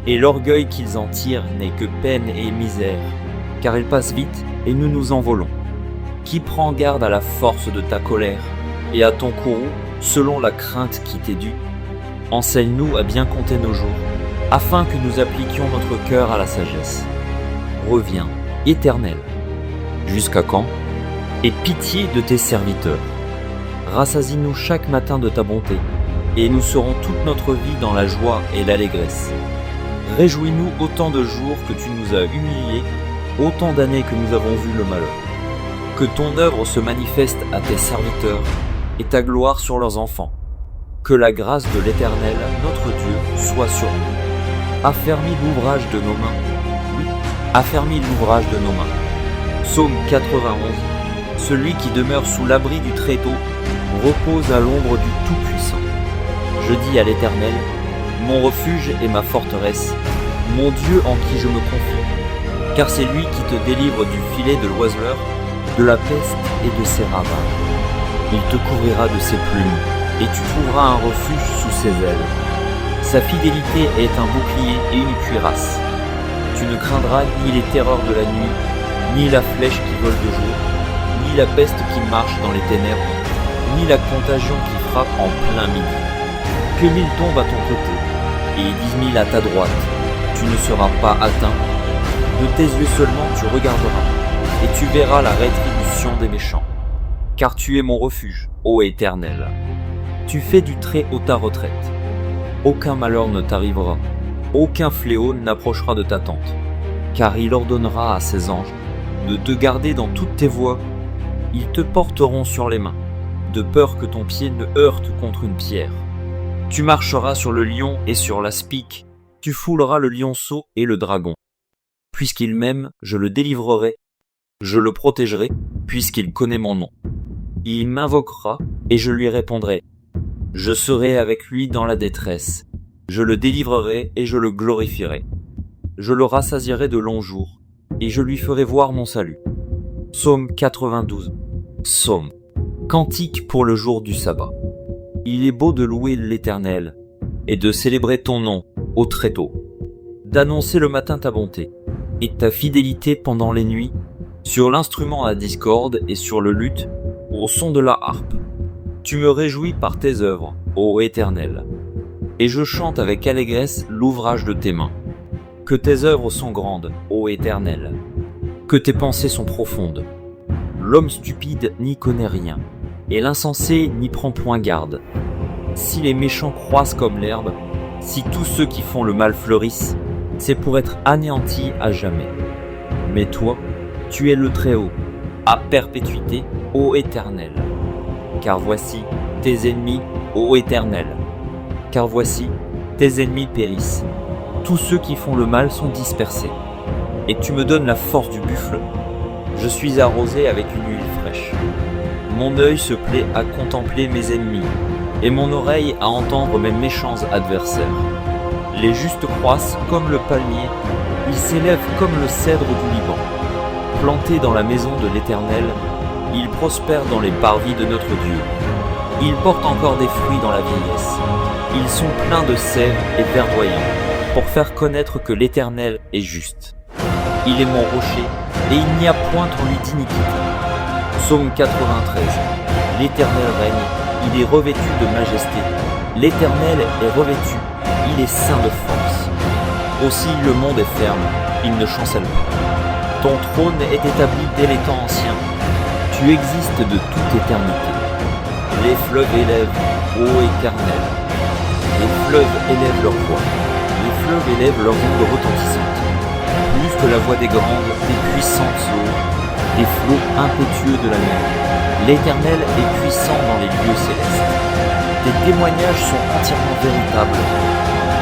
Speaker 1: Et l'orgueil qu'ils en tirent n'est que peine et misère, car ils passent vite et nous nous envolons. Qui prend garde à la force de ta colère, et à ton courroux, selon la crainte qui t'est due? Enseigne-nous à bien compter nos jours, afin que nous appliquions notre cœur à la sagesse. Reviens, Éternel. Jusqu'à quand? Aie pitié de tes serviteurs. Rassasie-nous chaque matin de ta bonté, et nous serons toute notre vie dans la joie et l'allégresse. Réjouis-nous autant de jours que tu nous as humiliés, autant d'années que nous avons vu le malheur. Que ton œuvre se manifeste à tes serviteurs, et ta gloire sur leurs enfants. Que la grâce de l'Éternel, notre Dieu, soit sur nous. Affermis l'ouvrage de nos mains. Oui, affermis l'ouvrage de nos mains. Psaume 91. Celui qui demeure sous l'abri du Très-Haut repose à l'ombre du Tout-Puissant. Je dis à l'Éternel, mon refuge et ma forteresse, mon Dieu en qui je me confie. Car c'est lui qui te délivre du filet de l'oiseleur, de la peste et de ses ravages. Il te couvrira de ses plumes, et tu trouveras un refuge sous ses ailes. Sa fidélité est un bouclier et une cuirasse. Tu ne craindras ni les terreurs de la nuit, ni la flèche qui vole de jour, ni la peste qui marche dans les ténèbres, ni la contagion qui frappe en plein midi. Que 1000 tombent à ton côté, et 10 000 à ta droite, tu ne seras pas atteint. De tes yeux seulement tu regarderas, et tu verras la rétribution des méchants. Car tu es mon refuge, ô Éternel. Tu fais du Très-Haut ta retraite. Aucun malheur ne t'arrivera, aucun fléau n'approchera de ta tente. Car il ordonnera à ses anges de te garder dans toutes tes voies. Ils te porteront sur les mains, de peur que ton pied ne heurte contre une pierre. Tu marcheras sur le lion et sur l'aspic, tu fouleras le lionceau et le dragon. Puisqu'il m'aime, je le délivrerai, je le protégerai, puisqu'il connaît mon nom. Il m'invoquera, et je lui répondrai. Je serai avec lui dans la détresse. Je le délivrerai et je le glorifierai. Je le rassasierai de longs jours, et je lui ferai voir mon salut. Psaume 92. Psaume. Cantique pour le jour du sabbat. Il est beau de louer l'Éternel, et de célébrer ton nom, ô Très-Haut, d'annoncer le matin ta bonté, et ta fidélité pendant les nuits, sur l'instrument à discorde et sur le luth, au son de la harpe. Tu me réjouis par tes œuvres, ô Éternel, et je chante avec allégresse l'ouvrage de tes mains. Que tes œuvres sont grandes, ô Éternel, que tes pensées sont profondes. L'homme stupide n'y connaît rien, et l'insensé n'y prend point garde. Si les méchants croissent comme l'herbe, si tous ceux qui font le mal fleurissent, c'est pour être anéantis à jamais. Mais toi, tu es le Très-Haut, à perpétuité, ô Éternel. Car voici tes ennemis, ô Éternel. Car voici tes ennemis périssent. Tous ceux qui font le mal sont dispersés. Et tu me donnes la force du buffle. Je suis arrosé avec une huile fraîche. Mon œil se plaît à contempler mes ennemis, et mon oreille à entendre mes méchants adversaires. Les justes croissent comme le palmier, ils s'élèvent comme le cèdre du Liban. Plantés dans la maison de l'Éternel, ils prospèrent dans les parvis de notre Dieu. Ils portent encore des fruits dans la vieillesse. Ils sont pleins de sève et verdoyants, pour faire connaître que l'Éternel est juste. Il est mon rocher, et il n'y a point en lui d'iniquité. Psaume 93. L'Éternel règne, il est revêtu de majesté. L'Éternel est revêtu, il est ceint de force. Aussi le monde est ferme, il ne chancelle pas. Ton trône est établi dès les temps anciens. Tu existes de toute éternité. Les fleuves élèvent, ô Éternel. Les fleuves élèvent leur voix. Les fleuves élèvent leurs ondes retentissantes. Plus que la voix des grandes, des puissantes eaux, des flots impétueux de la mer. L'Éternel est puissant dans les lieux célestes. Tes témoignages sont entièrement véritables.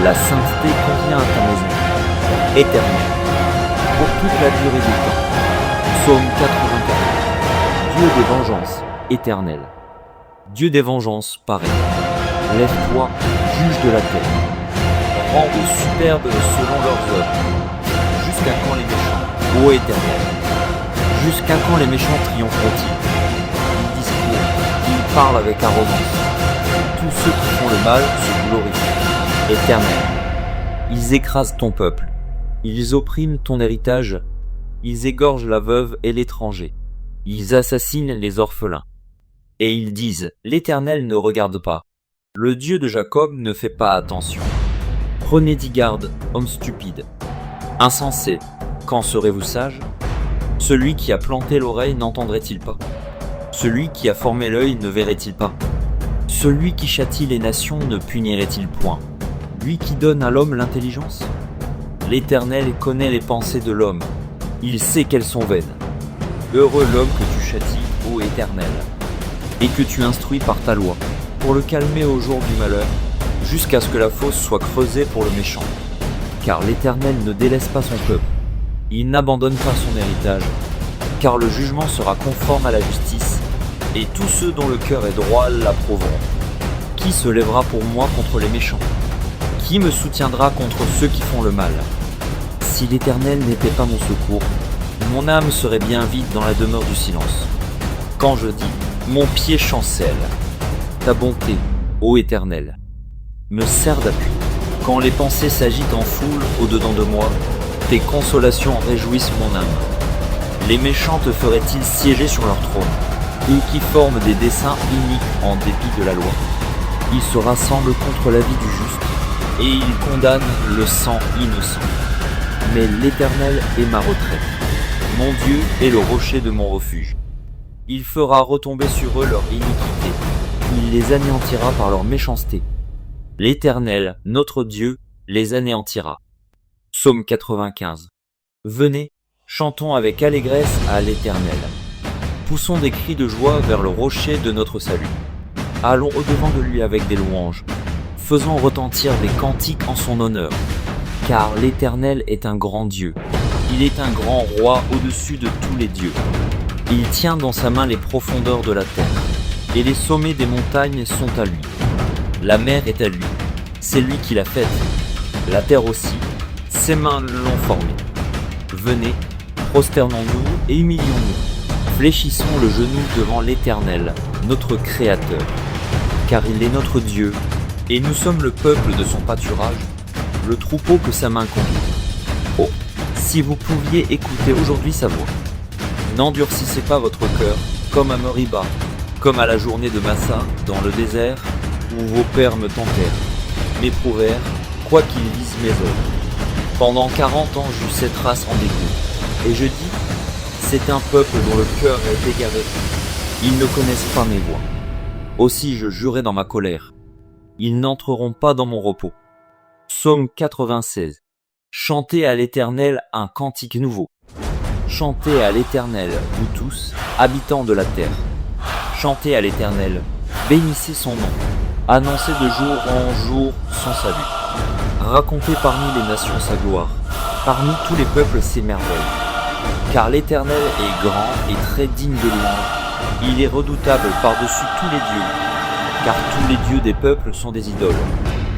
Speaker 1: La sainteté convient à ta maison. Éternel, pour toute la durée du temps. Psaume 84. Dieu des vengeances, Éternel. Dieu des vengeances, pareil. Lève-toi, juge de la terre. Rends aux superbes selon leurs œuvres. Jusqu'à quand les méchants, ô Éternel? Jusqu'à quand les méchants triompheront-ils? Ils discourent, ils parlent avec arrogance. Tous ceux qui font le mal se glorifient. Éternel, ils écrasent ton peuple. Ils oppriment ton héritage. Ils égorgent la veuve et l'étranger. Ils assassinent les orphelins. Et ils disent, l'Éternel ne regarde pas. Le Dieu de Jacob ne fait pas attention. Prenez-y garde, homme stupide. Insensé, quand serez-vous sage? Celui qui a planté l'oreille n'entendrait-il pas? Celui qui a formé l'œil ne verrait-il pas? Celui qui châtie les nations ne punirait-il point? Lui qui donne à l'homme l'intelligence? L'Éternel connaît les pensées de l'homme. Il sait qu'elles sont vaines. Heureux l'homme que tu châties, ô Éternel, et que tu instruis par ta loi, pour le calmer au jour du malheur, jusqu'à ce que la fosse soit creusée pour le méchant. Car l'Éternel ne délaisse pas son peuple, il n'abandonne pas son héritage, car le jugement sera conforme à la justice, et tous ceux dont le cœur est droit l'approuveront. Qui se lèvera pour moi contre les méchants? Qui me soutiendra contre ceux qui font le mal? Si l'Éternel n'était pas mon secours, mon âme serait bien vide dans la demeure du silence. Quand je dis, mon pied chancelle, ta bonté, ô Éternel, me sert d'appui. Quand les pensées s'agitent en foule au-dedans de moi, tes consolations réjouissent mon âme. Les méchants te feraient-ils siéger sur leur trône, eux qui forment des desseins iniques en dépit de la loi? Ils se rassemblent contre la vie du juste, et ils condamnent le sang innocent. Mais l'Éternel est ma retraite. Mon Dieu est le rocher de mon refuge. Il fera retomber sur eux leur iniquité. Il les anéantira par leur méchanceté. L'Éternel, notre Dieu, les anéantira. Psaume 95. Venez, chantons avec allégresse à l'Éternel. Poussons des cris de joie vers le rocher de notre salut. Allons au-devant de lui avec des louanges. Faisons retentir des cantiques en son honneur. Car l'Éternel est un grand Dieu. Il est un grand roi au-dessus de tous les dieux. Il tient dans sa main les profondeurs de la terre, et les sommets des montagnes sont à lui. La mer est à lui, c'est lui qui l'a faite. La terre aussi, ses mains l'ont formée. Venez, prosternons-nous et humilions-nous. Fléchissons le genou devant l'Éternel, notre Créateur. Car il est notre Dieu, et nous sommes le peuple de son pâturage, le troupeau que sa main conduit. Oh, si vous pouviez écouter aujourd'hui sa voix. N'endurcissez pas votre cœur, comme à Meriba, comme à la journée de Massa, dans le désert, où vos pères me tentèrent, m'éprouvèrent, quoi qu'ils visent mes œuvres. Pendant 40 ans j'eus cette race en dégoût, et je dis, c'est un peuple dont le cœur est égaré. Ils ne connaissent pas mes voies. Aussi je jurai dans ma colère. Ils n'entreront pas dans mon repos. Psaume 96. Chantez à l'Éternel un cantique nouveau. Chantez à l'Éternel, vous tous, habitants de la terre. Chantez à l'Éternel, bénissez son nom. Annoncez de jour en jour son salut. Racontez parmi les nations sa gloire, parmi tous les peuples ses merveilles. Car l'Éternel est grand et très digne de louange. Il est redoutable par-dessus tous les dieux. Car tous les dieux des peuples sont des idoles.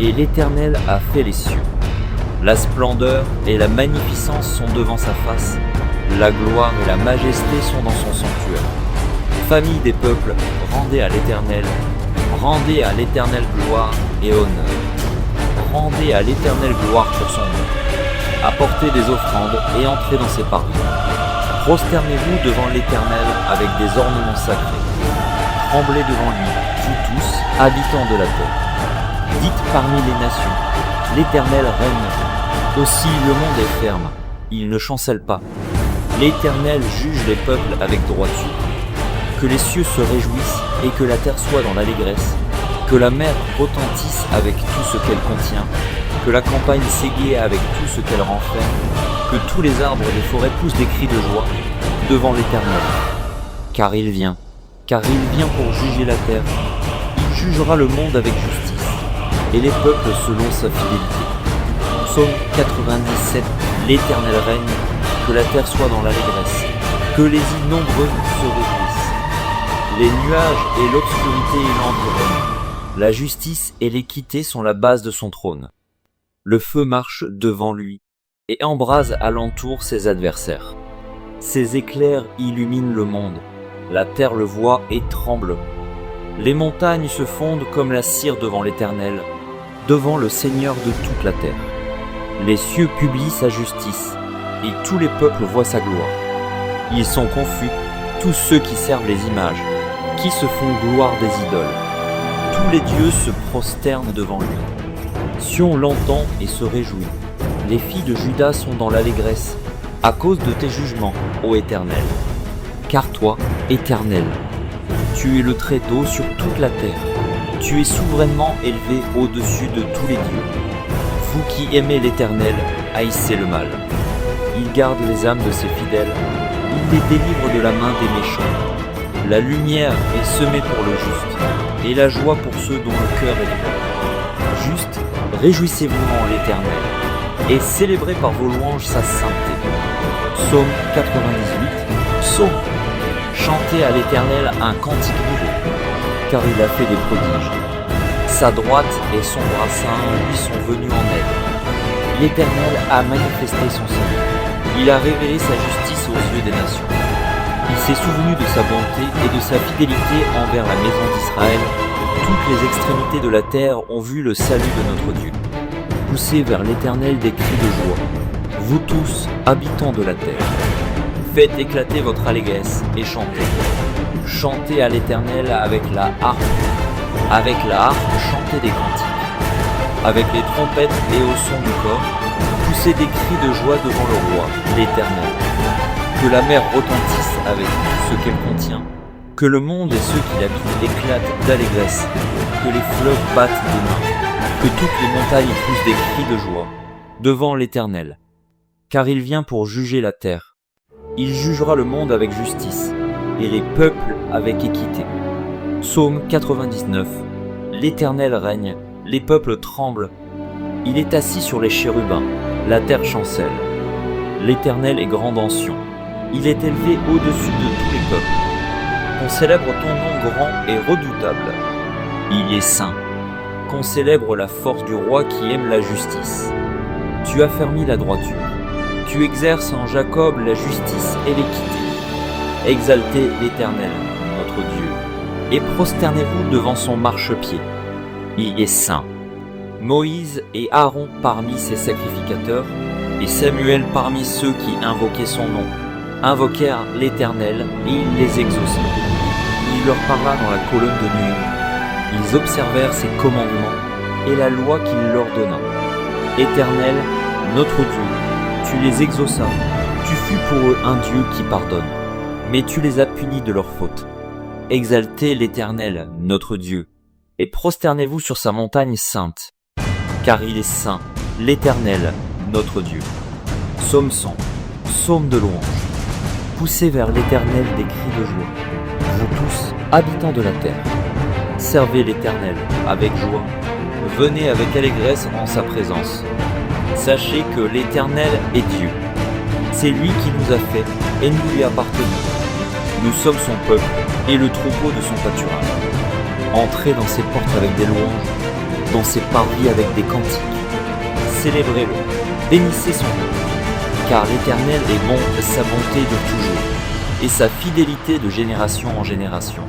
Speaker 1: Et l'Éternel a fait les cieux. La splendeur et la magnificence sont devant sa face. La gloire et la majesté sont dans son sanctuaire. Famille des peuples, rendez à l'Éternel gloire et honneur. Rendez à l'Éternel gloire pour son nom. Apportez des offrandes et entrez dans ses parvis. Prosternez-vous devant l'Éternel avec des ornements sacrés. Tremblez devant lui, vous tous, habitants de la terre. Dites parmi les nations, l'Éternel règne. Aussi le monde est ferme, il ne chancelle pas. L'Éternel juge les peuples avec droiture. Que les cieux se réjouissent et que la terre soit dans l'allégresse. Que la mer retentisse avec tout ce qu'elle contient. Que la campagne s'égaie avec tout ce qu'elle renferme. Que tous les arbres des forêts poussent des cris de joie devant l'Éternel. Car il vient pour juger la terre. Il jugera le monde avec justice, et les peuples selon sa fidélité. Psaume 97. L'Éternel règne, que la terre soit dans l'allégresse, que les îles nombreuses se réjouissent. Les nuages et l'obscurité l'environnent. La justice et l'équité sont la base de son trône. Le feu marche devant lui et embrase alentour ses adversaires. Ses éclairs illuminent le monde. La terre le voit et tremble. Les montagnes se fondent comme la cire devant l'Éternel, devant le Seigneur de toute la terre. Les cieux publient sa justice, et tous les peuples voient sa gloire. Ils sont confus, tous ceux qui servent les images, qui se font gloire des idoles. Tous les dieux se prosternent devant lui. Sion l'entend et se réjouit. Les filles de Juda sont dans l'allégresse, à cause de tes jugements, ô Éternel. Car toi, Éternel, tu es le Très-Haut sur toute la terre. Tu es souverainement élevé au-dessus de tous les dieux. Vous qui aimez l'Éternel, haïssez le mal. Il garde les âmes de ses fidèles. Il les délivre de la main des méchants. La lumière est semée pour le juste, et la joie pour ceux dont le cœur est droit. Juste, réjouissez-vous en l'Éternel, et célébrez par vos louanges sa sainteté. Psaume 98. Psaume. Chantez à l'Éternel un cantique nouveau, car il a fait des prodiges. Sa droite et son bras saint lui sont venus en aide. L'Éternel a manifesté son salut. Il a révélé sa justice aux yeux des nations. Il s'est souvenu de sa bonté et de sa fidélité envers la maison d'Israël. Toutes les extrémités de la terre ont vu le salut de notre Dieu. Poussez vers l'Éternel des cris de joie, vous tous, habitants de la terre. Faites éclater votre allégresse et chantez. Chantez à l'Éternel avec la harpe. Avec la harpe, chantez des cantiques. Avec les trompettes et au son du corps, poussez des cris de joie devant le roi, l'Éternel. Que la mer retentisse avec tout ce qu'elle contient. Que le monde et ceux qui l'habitent éclatent d'allégresse. Que les fleuves battent des mains. Que toutes les montagnes poussent des cris de joie devant l'Éternel. Car il vient pour juger la terre. Il jugera le monde avec justice, et les peuples avec équité. Psaume 99. L'Éternel règne, les peuples tremblent. Il est assis sur les chérubins, la terre chancelle. L'Éternel est grand en Sion, il est élevé au-dessus de tous les peuples. Qu'on célèbre ton nom grand et redoutable. Il est saint. qu'on célèbre la force du roi qui aime la justice. Tu affermis la droiture. Tu exerces en Jacob la justice et l'équité. Exaltez l'Éternel, notre Dieu, et prosternez-vous devant son marchepied. Il est saint. Moïse et Aaron parmi ses sacrificateurs, et Samuel parmi ceux qui invoquaient son nom, invoquèrent l'Éternel, et il les exauça. Il leur parla dans la colonne de nuit. Ils observèrent ses commandements et la loi qu'il leur donna. Éternel, notre Dieu, tu les exauças, tu fus pour eux un Dieu qui pardonne, mais tu les as punis de leurs fautes. Exaltez l'Éternel, notre Dieu, et prosternez-vous sur sa montagne sainte, car il est saint, l'Éternel, notre Dieu. Psaume 100, psaume de louange. Poussez vers l'Éternel des cris de joie, vous tous, habitants de la terre. Servez l'Éternel avec joie, venez avec allégresse en sa présence. Sachez que l'Éternel est Dieu. C'est lui qui nous a fait et nous lui appartenons. Nous sommes son peuple et le troupeau de son pâturage. Entrez dans ses portes avec des louanges, dans ses parvis avec des cantiques. Célébrez-le, bénissez son nom, car l'Éternel est bon, sa bonté de toujours, et sa fidélité de génération en génération.